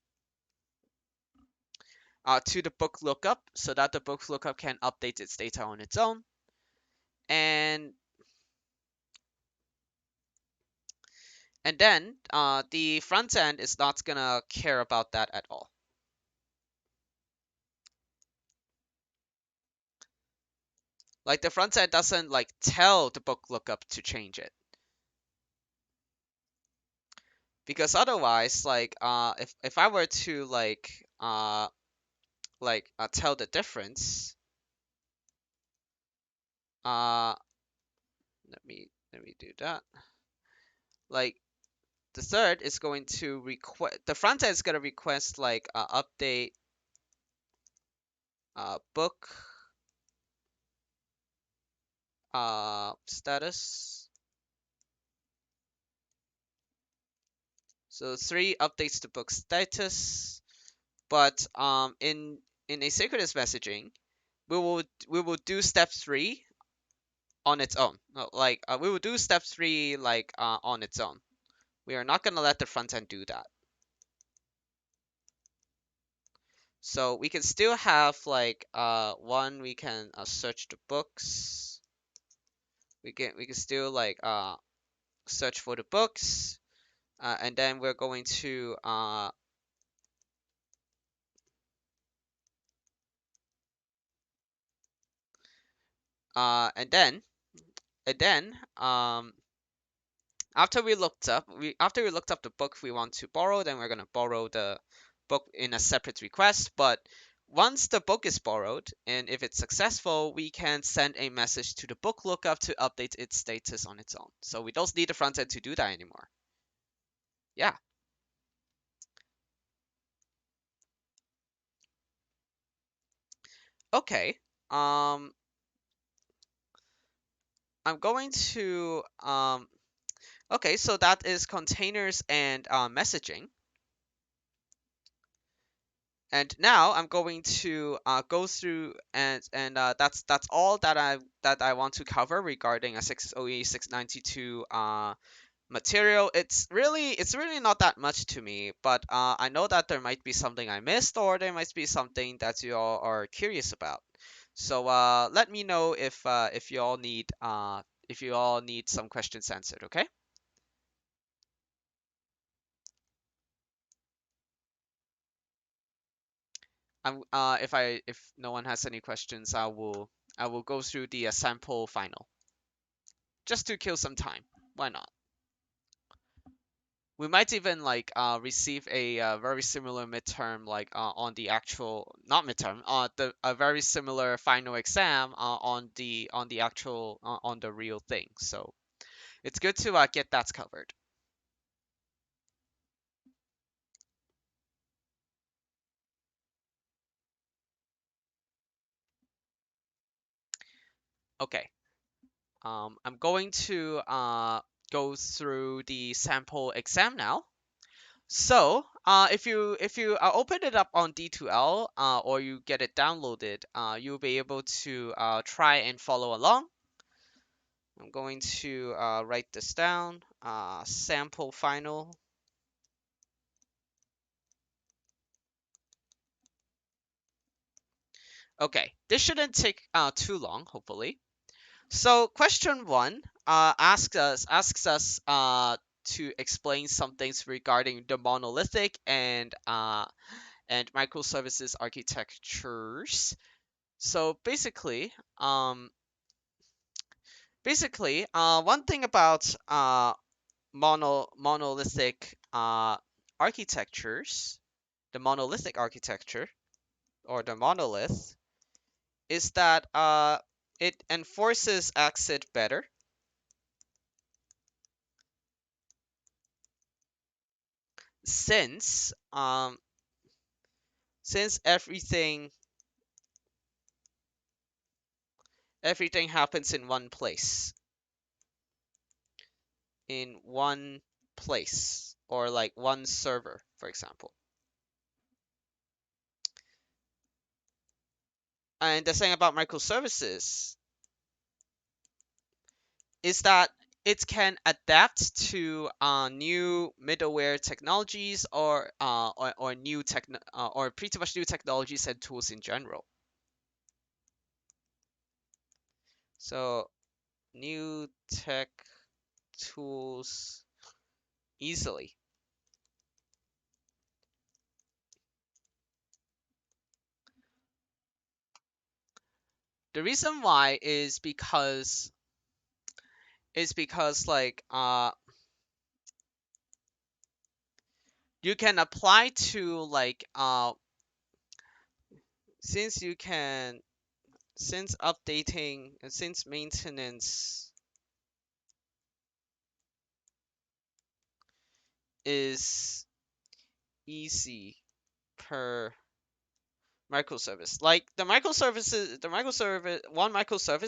to the book lookup so that the book lookup can update its data on its own. And then the front end is not gonna care about that at all. Like the front end doesn't like tell the book lookup to change it. Because otherwise, like if I were to tell the difference, uh let me do that. Like the third is going to request, the front end is going to request like update book status. So 3 updates the book status, but in asynchronous messaging, we will do step 3 on its own. No, like we will do step 3 like on its own. We are not going to let the front end do that. So we can still have like one, we can search the books. We can still like search for the books, and then we're going to and then after we looked up the book we want to borrow, then we're going to borrow the book in a separate request. But once the book is borrowed, and if it's successful, we can send a message to the book lookup to update its status on its own. So we don't need the front end to do that anymore. Yeah. Okay. Um, I'm going to okay, so that is containers and messaging. And now I'm going to go through, and that's all that I want to cover regarding a 6OE 692 material. It's really not that much to me, but I know that there might be something I missed, or there might be something that you all are curious about. So let me know if you all need some questions answered. Okay. If no one has any questions, I will go through the sample final just to kill some time. Why not? We might even like receive a very similar midterm like on the actual, not midterm, the a very similar final exam on the actual on the real thing. So it's good to get that covered. Okay. I'm going to go through the sample exam now. So, if you open it up on D2L, or you get it downloaded, you'll be able to try and follow along. I'm going to write this down. Sample final. Okay, this shouldn't take too long, hopefully. So, question one asks us to explain some things regarding the monolithic and microservices architectures. So basically, one thing about monolithic architectures, the monolithic architecture or the monolith, is that it enforces exit better since since everything happens in one place, or like one server, for example. And the thing about microservices is that it can adapt to new middleware technologies or new or pretty much new technologies and tools in general. So new tech tools easily. The reason why is because like you can apply to like since you can since updating since maintenance is easy per microservice. Like one microservice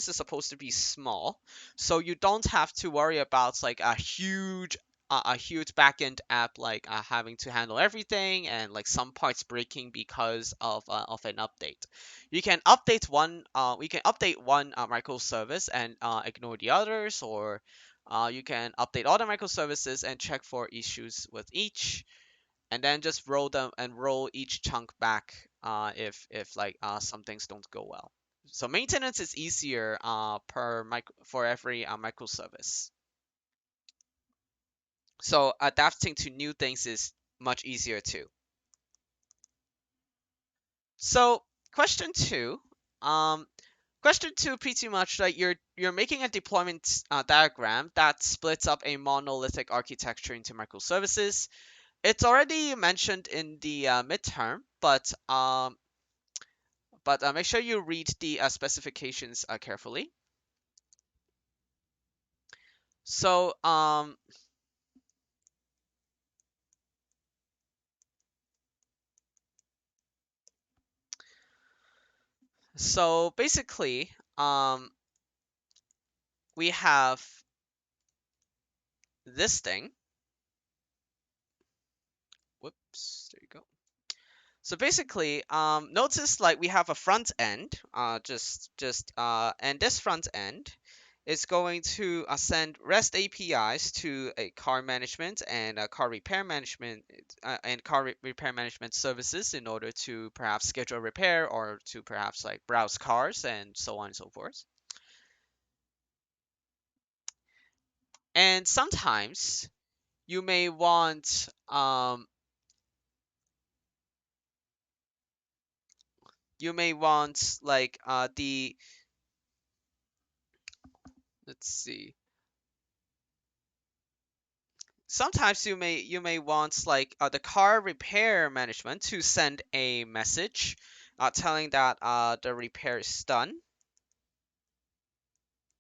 is supposed to be small, so you don't have to worry about like a huge backend app like having to handle everything and like some parts breaking because of an update. We can update one microservice and ignore the others, or you can update all the microservices and check for issues with each, and then just roll each chunk back if like some things don't go well. So maintenance is easier for every microservice. So adapting to new things is much easier too. So question two, um, question two, pretty much like you're making a deployment diagram that splits up a monolithic architecture into microservices. It's already mentioned in the midterm, but make sure you read the specifications carefully. So basically, we have this thing. Whoops, there you go. So basically, notice like we have a front end, and this front end is going to send REST APIs to a car management and a car repair management repair management services in order to perhaps schedule repair or to perhaps like browse cars and so on and so forth. And sometimes you may want like the let's see. Sometimes you may want like the car repair management to send a message telling that the repair is done,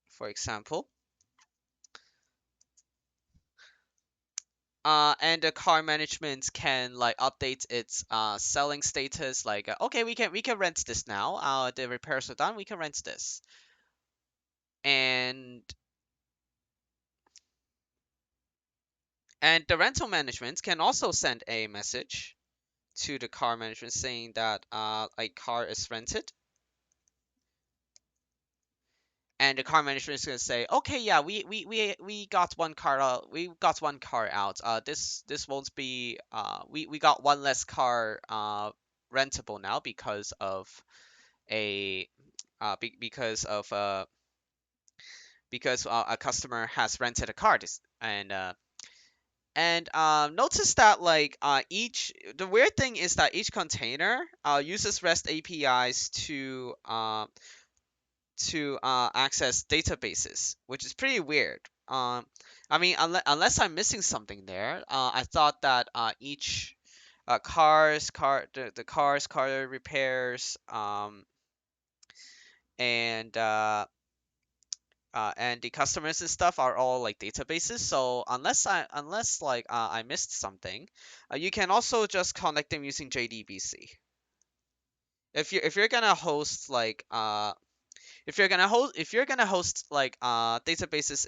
for example. And the car management can like update its selling status, like okay, we can rent this now. The repairs are done. We can rent this. And the rental management can also send a message to the car management saying that a car is rented. And the car management is going to say, okay, yeah, we got one car out. We got one car out. This won't be. We got one less car rentable now because of a because a customer has rented a car. And notice that like each the weird thing is that each container uses REST APIs to access databases, which is pretty weird. I mean, unless I'm missing something there, I thought that each the cars, car repairs, and and the customers and stuff are all like databases. So unless like I missed something, you can also just connect them using JDBC. If you're gonna host like if you're gonna host like databases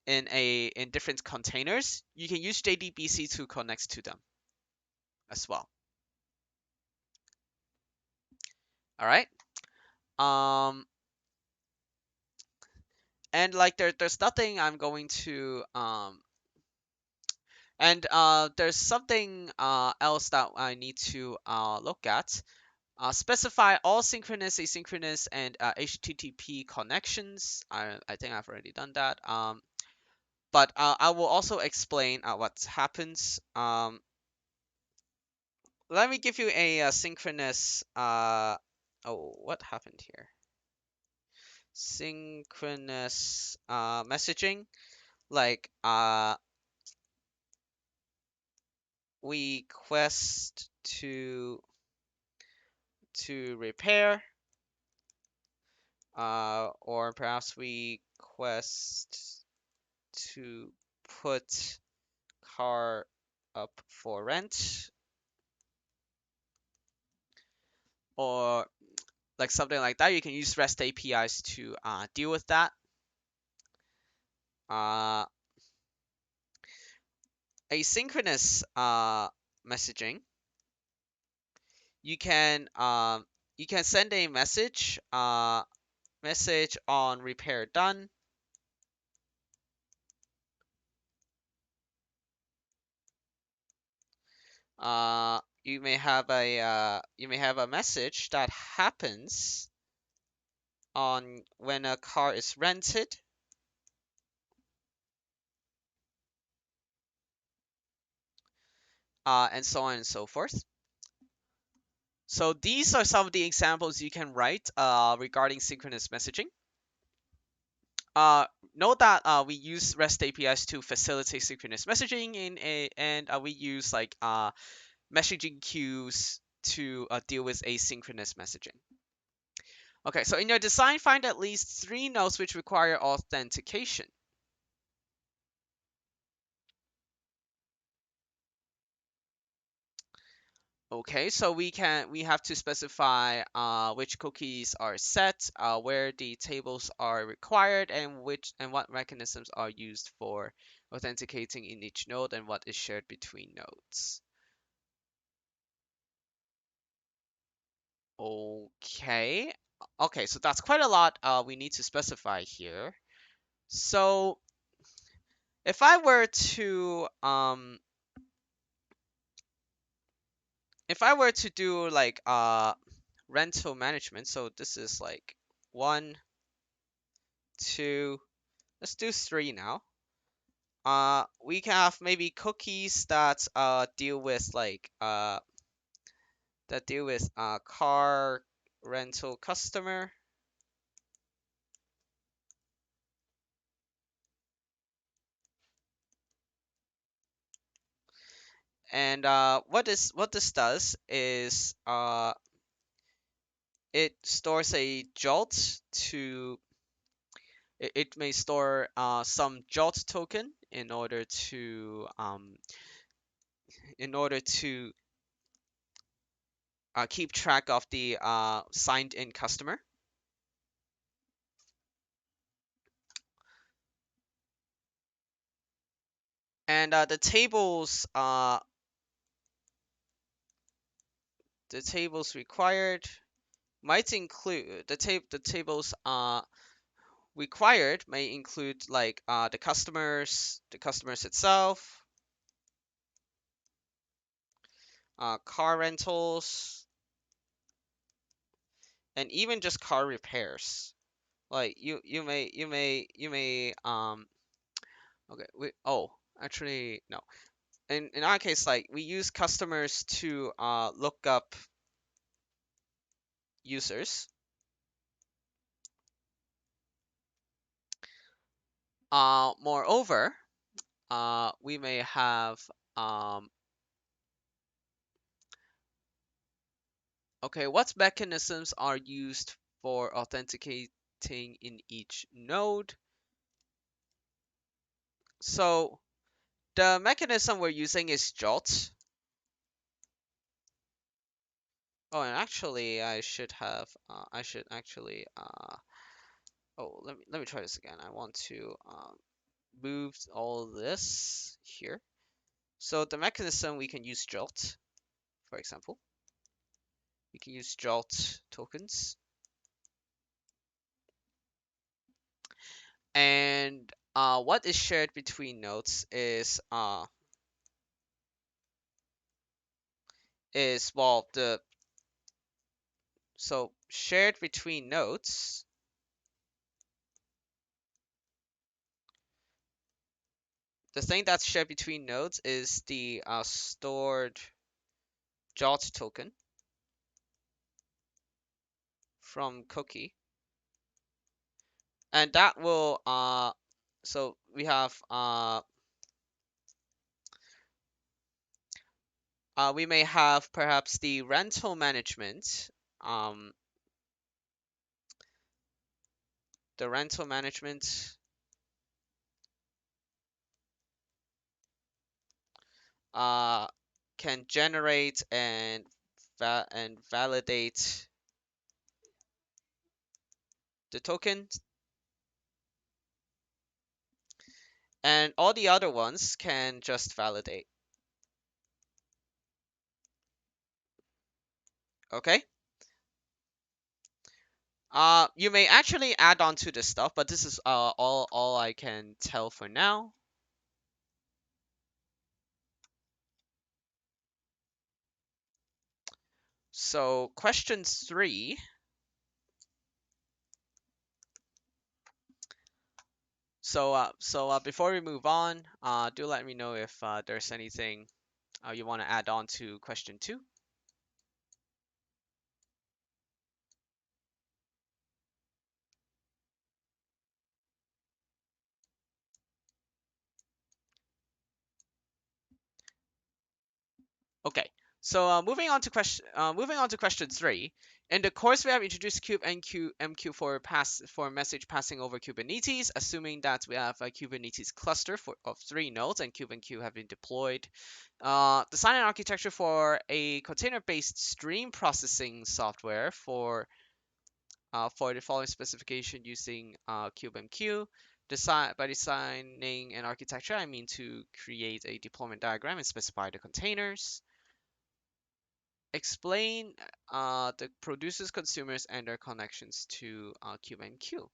in different containers, you can use JDBC to connect to them as well. All right. Um, and like there's nothing I'm going to and there's something else that I need to look at. Specify all synchronous, asynchronous, and HTTP connections. I think I've already done that. But I will also explain what happens. Let me give you a synchronous. Oh, what happened here? Synchronous messaging. Like we quest to repair, or perhaps we quest to put car up for rent, or like something like that. You can use REST APIs to deal with that. Uh, Asynchronous messaging. You can send a message on repair done. You may have a message that happens on when a car is rented, and so on and so forth. So these are some of the examples you can write regarding synchronous messaging. Uh, Note that we use REST APIs to facilitate synchronous messaging and we use like messaging queues to deal with asynchronous messaging. Okay, so in your design, find at least 3 nodes which require authentication. Okay, so we have to specify which cookies are set, where the tables are required, and what mechanisms are used for authenticating in each node, and what is shared between nodes. Okay, okay, so that's quite a lot we need to specify here. So if I were to do like rental management, so this is like 1, 2, let's do 3 now. We can have maybe cookies that deal with like car rental customer. And what this does is it stores a jolt to it may store some jolt token in order to keep track of the signed in customer. And the tables required might include the tables required may include like the customers itself, car rentals, and even just car repairs. Like you may okay we oh actually no, in our case, like we use customers to look up users. Moreover, we may have um okay, what mechanisms are used for authenticating in each node? So the mechanism we're using is jolt. Oh, and actually, I should actually, oh, let me try this again. I want to move all this here. So the mechanism we can use jolt, for example. We can use jolt tokens. And what is shared between nodes is well the so shared between nodes. The thing that's shared between nodes is the stored jolt token from cookie, and that will so we have we may have perhaps the rental management. Um, the rental management uh, can generate and validate the token, and all the other ones can just validate. Okay. You may actually add on to this stuff, but this is all I can tell for now. So question 3. So before we move on, do let me know if there's anything you want to add on to question 2. Okay. So moving on to question 3. In the course, we have introduced kube MQ for message passing over Kubernetes, assuming that we have a Kubernetes cluster of 3 nodes and kube and Q have been deployed. Design an architecture for a container-based stream processing software for the following specification using CubeMQ. By designing an architecture, I mean to create a deployment diagram and specify the containers. Explain the producers, consumers, and their connections to CubeMQ.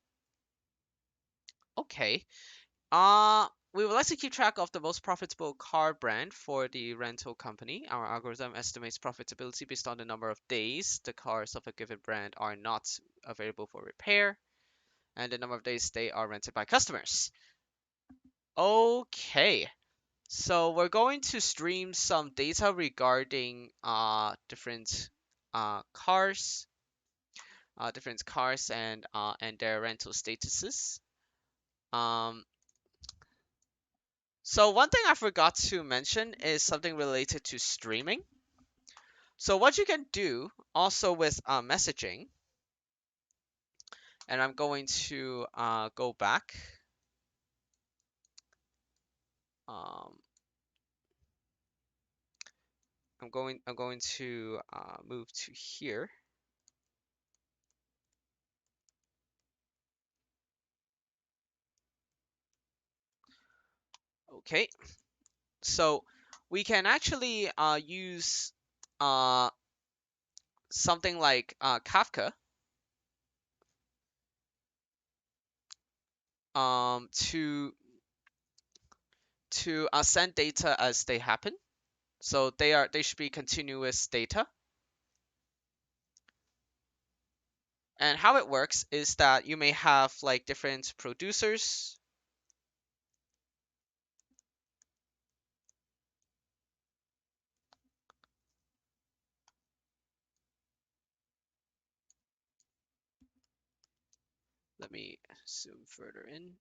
Okay. We would like to keep track of the most profitable car brand for the rental company. Our algorithm estimates profitability based on the number of days the cars of a given brand are not available for repair and the number of days they are rented by customers. Okay, so we're going to stream some data regarding different cars, and their rental statuses. Um, so one thing I forgot to mention is something related to streaming. So what you can do also with messaging, and I'm going to go back. Um, I'm going to move to here. Okay, so we can actually use uh, something like Kafka to send data as they happen. So they should be continuous data. And how it works is that you may have like different producers. Let me zoom further in.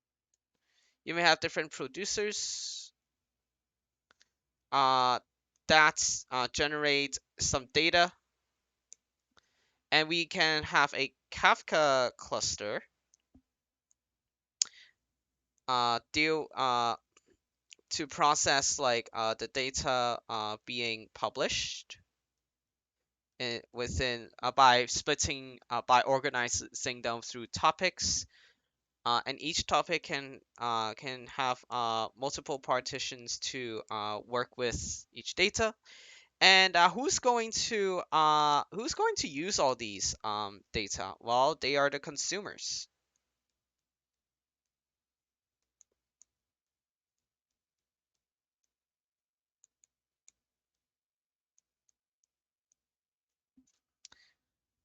You may have different producers uh, that generate some data, and we can have a Kafka cluster deal to process like the data being published within by organizing them through topics, and each topic can have multiple partitions to work with each data, And who's going to use all these data? Well, they are the consumers.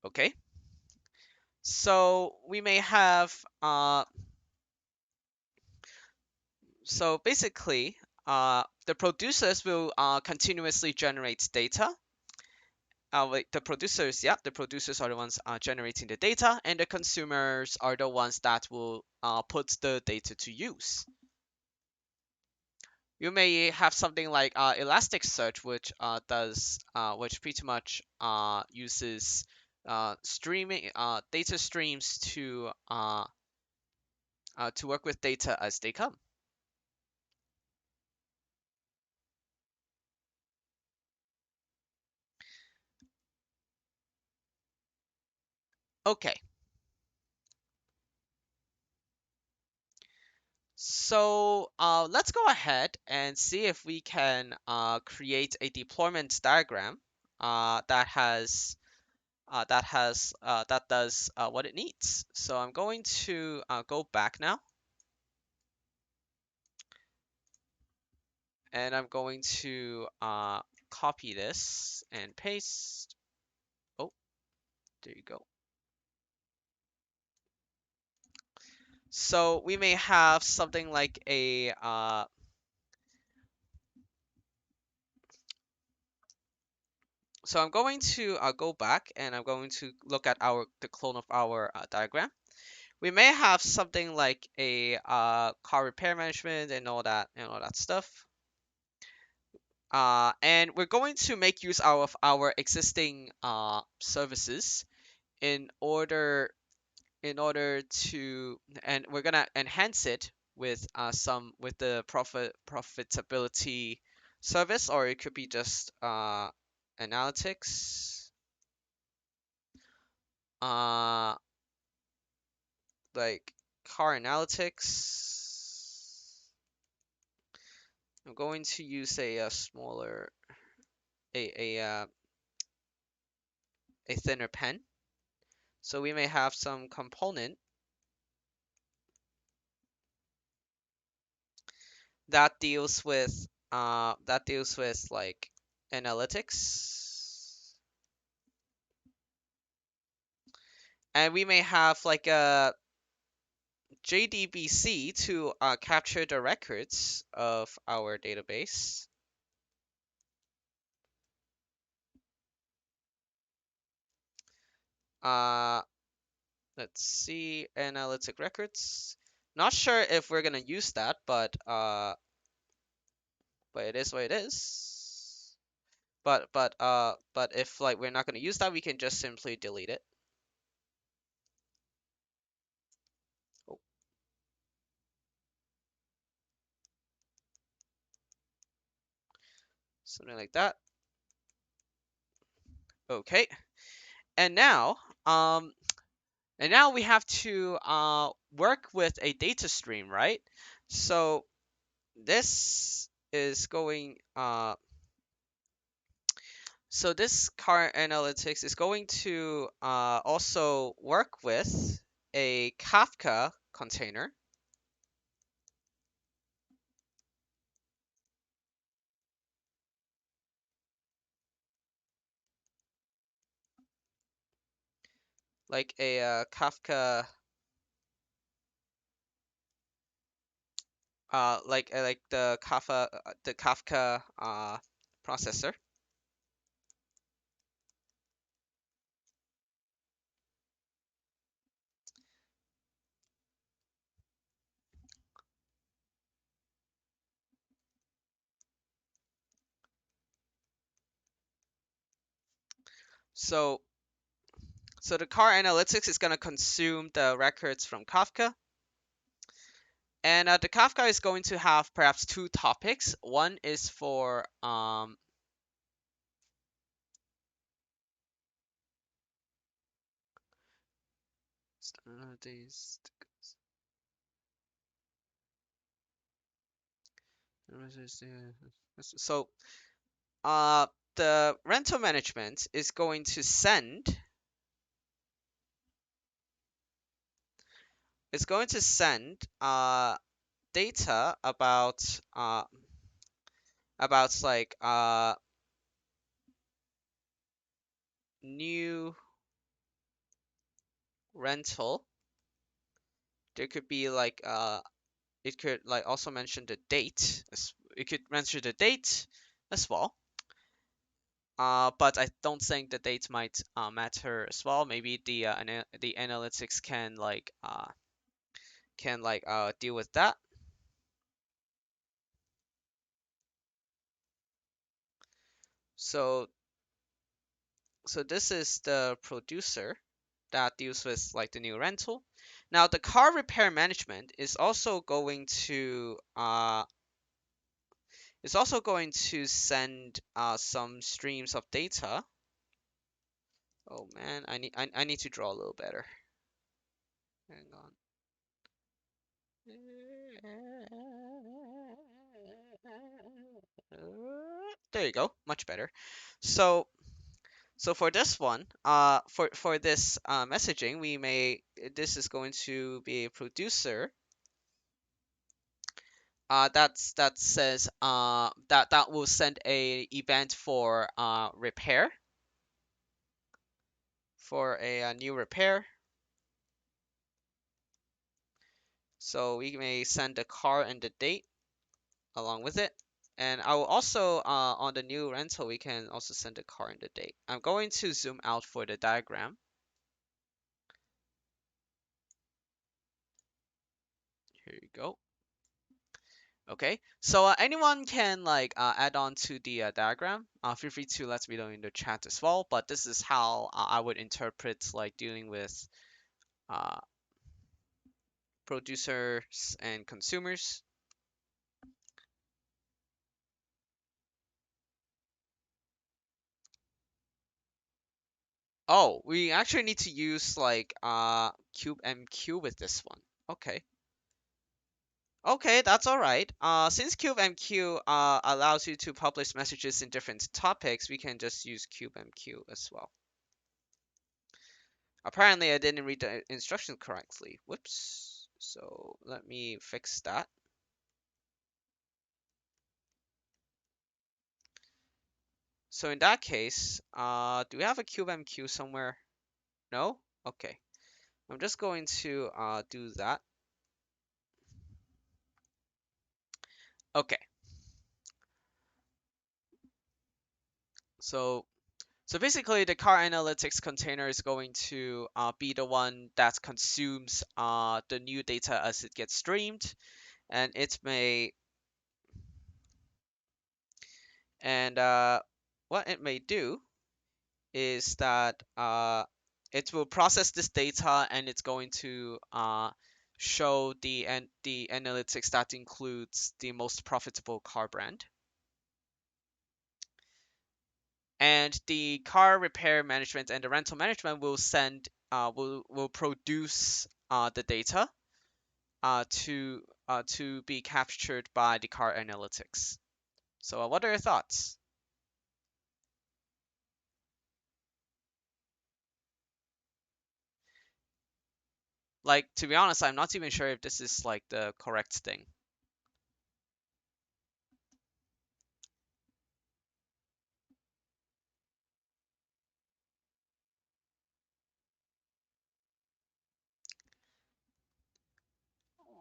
Okay. So we may have so basically the producers will continuously generate data. Wait, the producers are the ones generating the data, and the consumers are the ones that will put the data to use. You may have something like Elasticsearch, which pretty much uses streaming data streams to work with data as they come. Okay, so let's go ahead and see if we can create a deployment diagram that does what it needs. So I'm going to go back now, and I'm going to copy this and paste. Oh, there you go. So we may have something like a so I'm going to go back, and I'm going to look at the clone of our diagram. We may have something like a car repair management and all that stuff. And we're going to make use of our existing services in order and we're gonna enhance it with with the profitability service, or it could be just analytics, uh, like car analytics. I'm going to use a smaller a a thinner pen. So we may have some component that deals with like analytics, and we may have like a JDBC to capture the records of our database. Uh, let's see, analytic records. Not sure if we're gonna use that, but it is what it is. But if like we're not gonna use that, we can just simply delete it. Oh, something like that. Okay, and now um and now we have to work with a data stream, right? So this is going so this car analytics is going to also work with a Kafka container, like a Kafka like the Kafka processor. So so the car analytics is going to consume the records from Kafka. And the Kafka is going to have perhaps two topics. One is for these. So the rental management is going to send data about like new rental. There could be like it could like also mention the date. It could mention the date as well. But I don't think the date might matter as well. Maybe the analytics can deal with that. So this is the producer that deals with like the new rental. Now the car repair management is also going to send some streams of data. Oh man, I need to draw a little better. Hang on. There you go, much better. So for this one, for this messaging, this is going to be a producer that says that will send a event for repair, for a new repair. So we may send the car and the date along with it. And I will also on the new rental we can also send the car and the date. I'm going to zoom out for the diagram. Here you go. Okay, so anyone can like add on to the diagram. Feel free to let me know in the chat as well. But this is how I would interpret like dealing with uh, producers and consumers. Oh, we actually need to use like cube MQ with this one. Okay. Okay, that's all right. Since CubeMQ allows you to publish messages in different topics, we can just use CubeMQ as well. Apparently, I didn't read the instructions correctly. Whoops. So let me fix that. So in that case, do we have a CubeMQ somewhere? No? Okay. I'm just going to do that. Okay. So basically, the car analytics container is going to be the one that consumes the new data as it gets streamed, and it may and what it may do is that it will process this data and it's going to show the analytics that includes the most profitable car brand. And the car repair management and the rental management will will produce the data to be captured by the car analytics. So what are your thoughts? Like, to be honest, I'm not even sure if this is like the correct thing.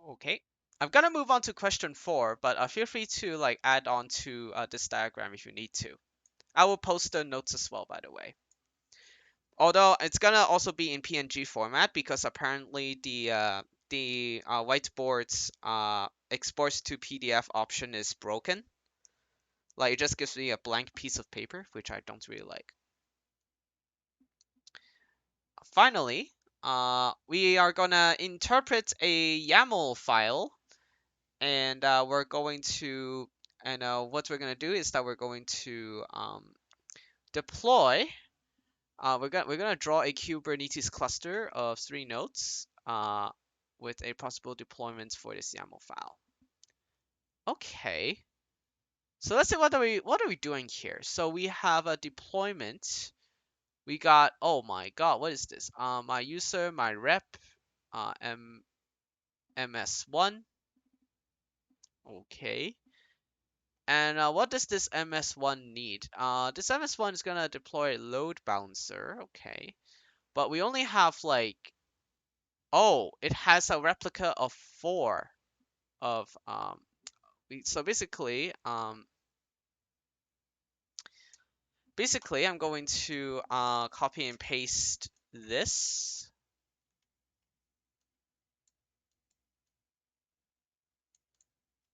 Okay. I'm gonna move on to question 4, but feel free to like add on to this diagram if you need to. I will post the notes as well, by the way. Although it's gonna also be in PNG format because apparently the whiteboard's exports to PDF option is broken. Like it just gives me a blank piece of paper, which I don't really like. Finally, we are gonna interpret a YAML file, and we're going to, and what we're gonna do is that we're going to deploy. We're gonna draw a Kubernetes cluster of 3 nodes with a possible deployment for this YAML file. Okay. So let's say what are we doing here? So we have a deployment. We got, oh my god, what is this? My user, my rep, ms1. Okay. And what does this ms1 need? This ms1 is gonna deploy a load balancer. Okay. But we only have like, oh, it has a replica of 4 of so basically I'm going to copy and paste this,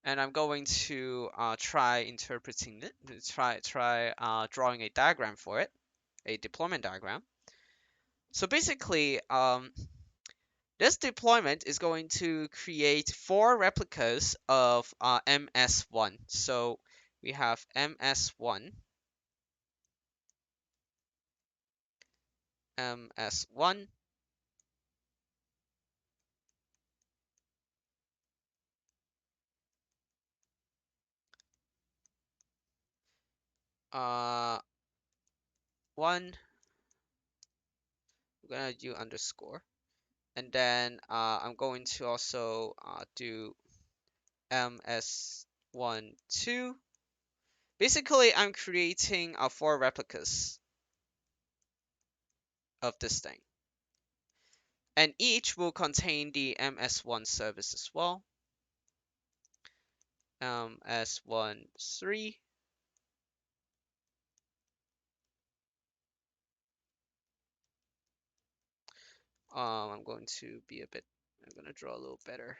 and I'm going to try interpreting it, try drawing a diagram for it, a deployment diagram. So basically, this deployment is going to create 4 replicas of ms1. So we have ms1, ms1, uh, 1, we're gonna do underscore, and then I'm going to also do ms1 2. Basically, I'm creating 4 replicas of this thing, and each will contain the ms1 service as well. S1 3. I'm going to be a bit. I'm gonna draw a little better.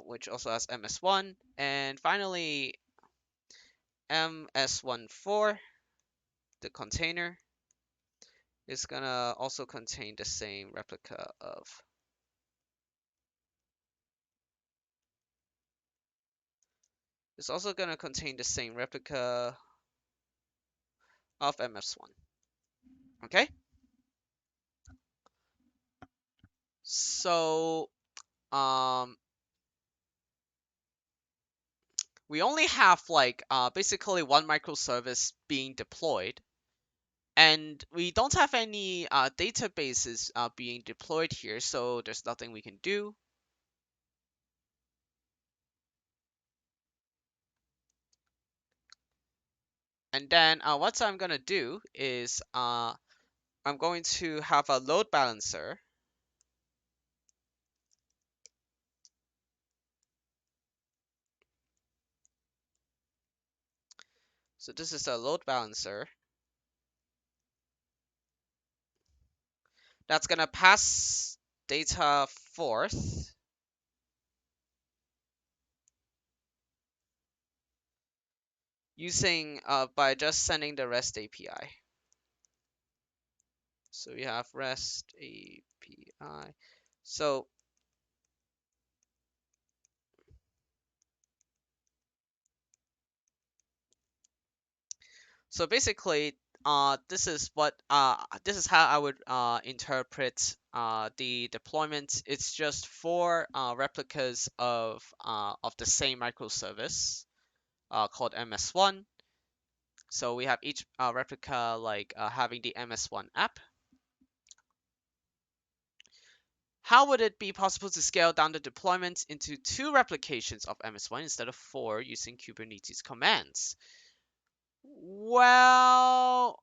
Which also has ms1, and finally ms1 4, the container, is gonna also contain the same replica of. It's also gonna contain the same replica of ms1. Okay, so um, we only have like basically 1 microservice being deployed, and we don't have any databases being deployed here, so there's nothing we can do. And then what I'm gonna do is I'm going to have a load balancer. So this is a load balancer that's gonna pass data forth using by just sending the REST API. So we have REST API. So basically, this is how I would interpret the deployment. It's just 4 replicas of the same microservice called ms1. So we have each replica like having the ms1 app. How would it be possible to scale down the deployment into 2 replications of ms1 instead of 4 using Kubernetes commands? Well,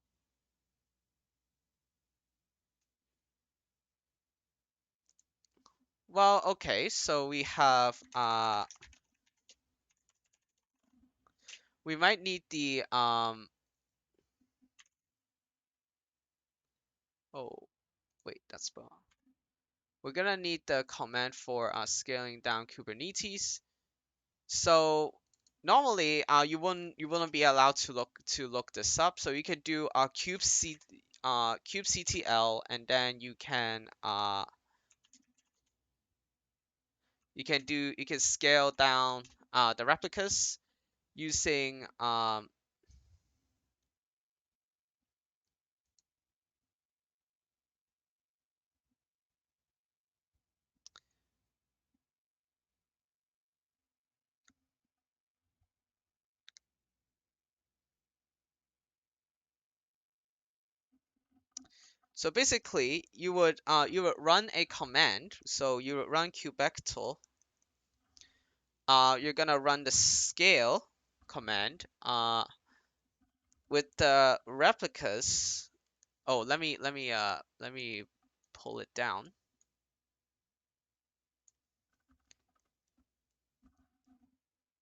okay. So we might need the oh wait, that's wrong. We're gonna need the command for scaling down Kubernetes. So normally you wouldn't be allowed to look this up. So you can do kubectl, and then you can scale down the replicas using So basically, you would run a command. So you would run kubectl. You're gonna run the scale command. With the replicas. Oh, let me pull it down.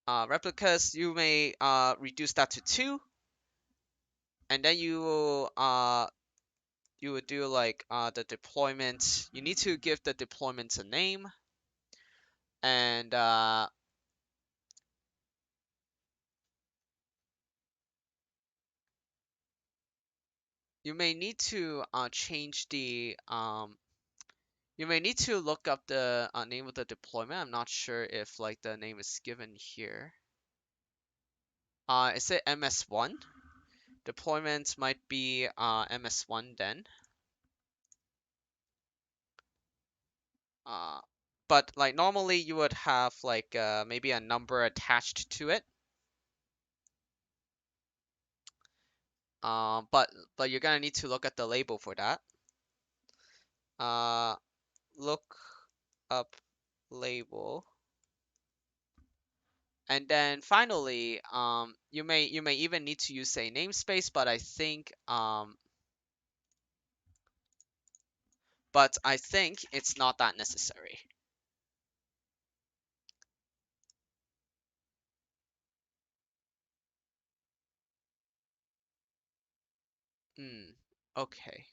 Replicas, you may reduce that to 2, and then you would do like the deployment. You need to give the deployment a name, and you may need to change the you may need to look up the name of the deployment. I'm not sure if like the name is given here. Is it ms1? Deployment might be ms1 then. Uh, but like normally you would have like maybe a number attached to it. But you're gonna need to look at the label for that. Uh, look up label. And then finally, you may even need to use a namespace, but I think it's not that necessary. Hmm. Okay.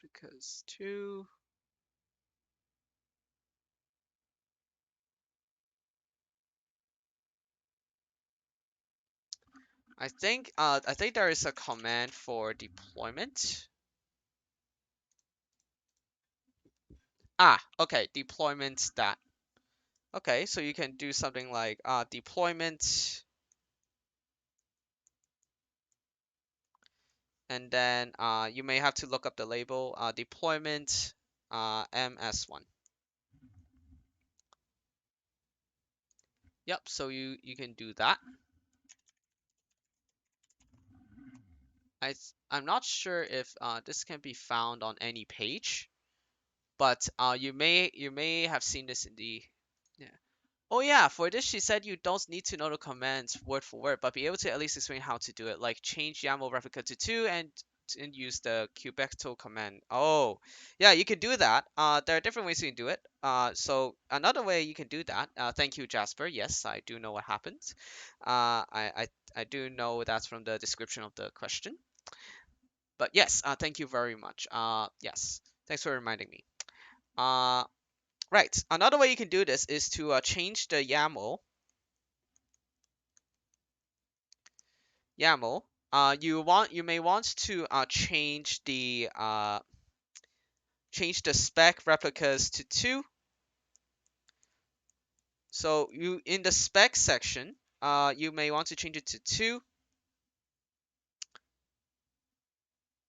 Because two. I think there is a command for deployment. Ah, okay, deployment stat. Okay, so you can do something like deployment, and then you may have to look up the label deployment ms1. Yep, so you can do that. I'm not sure if this can be found on any page, but you may have seen this in the yeah. Oh yeah, for this she said you don't need to know the commands word for word, but be able to at least explain how to do it, like change YAML replica to 2 and use the kubectl command. Oh, yeah, you can do that. There are different ways you can do it. So another way you can do that. Thank you, Jasper. Yes, I do know what happens. I do know that's from the description of the question. But yes, thank you very much. Yes, thanks for reminding me. Uh, right. Another way you can do this is to change the YAML. You may want to change the spec replicas to 2. So you in the spec section, you may want to change it to 2.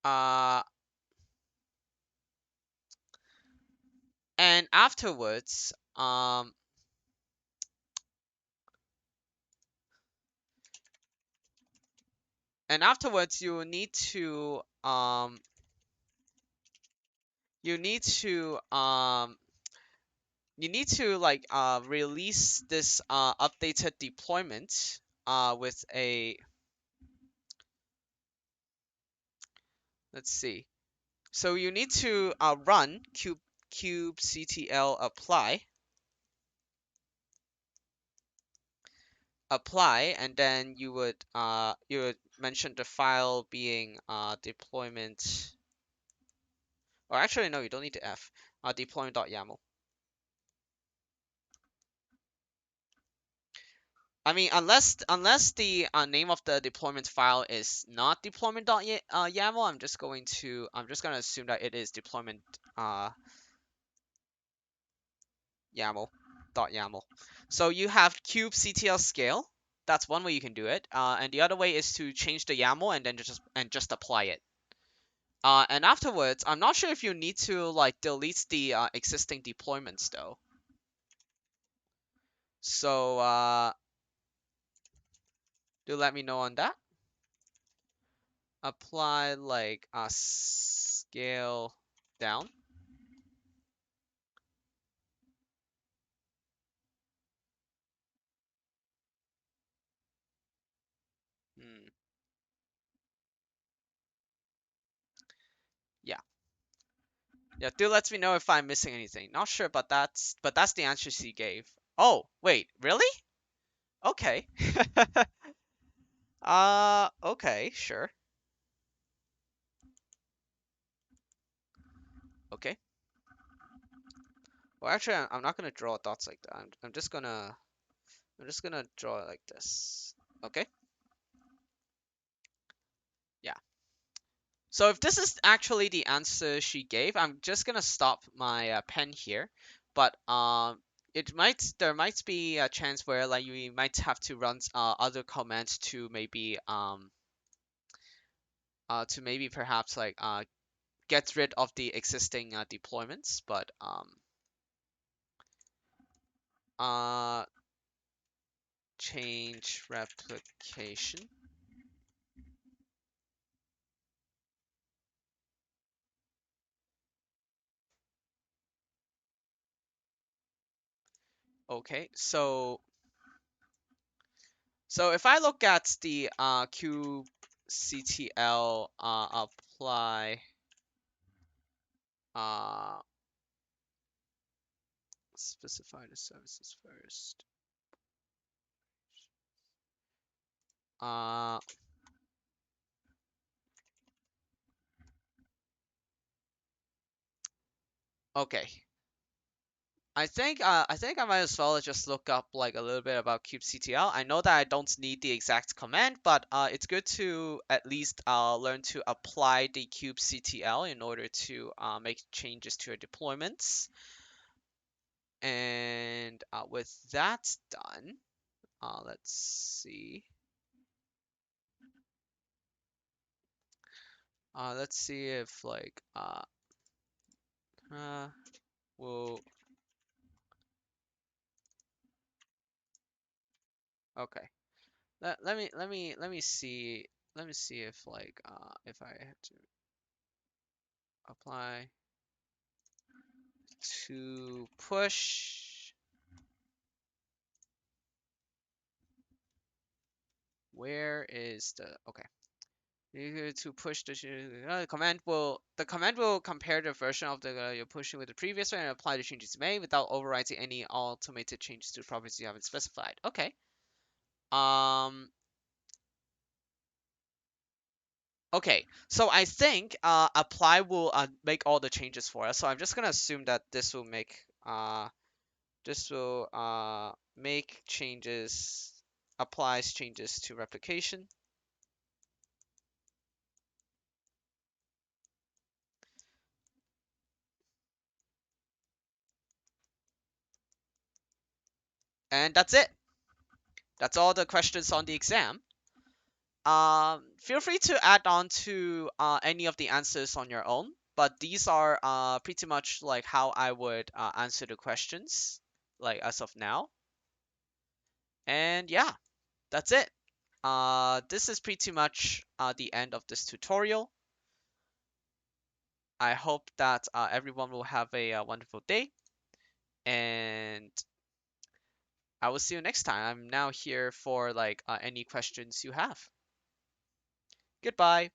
Uh, and afterwards, you you need to like release this updated deployment with a, let's see. So you need to run kubectl apply, and then you would mention the file being deployment, or actually no, you don't need to f deployment.yaml. I mean, unless the name of the deployment file is not deployment.yaml, I'm just gonna assume that it is deployment YAML. So you have kubectl scale. That's one way you can do it. And the other way is to change the YAML and then just apply it. And afterwards, I'm not sure if you need to like delete the existing deployments though. So do let me know on that. apply like a scale down. Hmm. Yeah. Yeah, do let me know if I'm missing anything. Not sure, but that's the answer she gave. Oh, wait, really? Okay. Okay, sure. Okay. Well, actually, I'm not gonna draw dots like that. I'm just gonna draw it like this. Okay. Yeah. So if this is actually the answer she gave, I'm just gonna stop my pen here. But there might be a chance where like you might have to run other commands to maybe perhaps like get rid of the existing deployments. But uh change replication. Okay, so if I look at the kubectl apply uh specify the services first. Uh okay. I think I might as well just look up like a little bit about kubectl. I know that I don't need the exact command, but it's good to at least learn to apply the kubectl in order to make changes to your deployments. And with that done, let's see. Let's see if like uh will okay. Let me see if like if I have to apply to push. Where is the okay? To push the command will compare the version of the you're pushing with the previous one and apply the changes made without overwriting any automated changes to properties you haven't specified. Okay. Um. Okay. So I think apply will make all the changes for us. So I'm just gonna assume that this will make changes, applies changes to replication. And that's it. That's all the questions on the exam. Feel free to add on to any of the answers on your own, but these are pretty much like how I would answer the questions, like as of now. And yeah, that's it. This is pretty much the end of this tutorial. I hope that everyone will have a wonderful day, and I will see you next time. I'm now here for like any questions you have. Goodbye.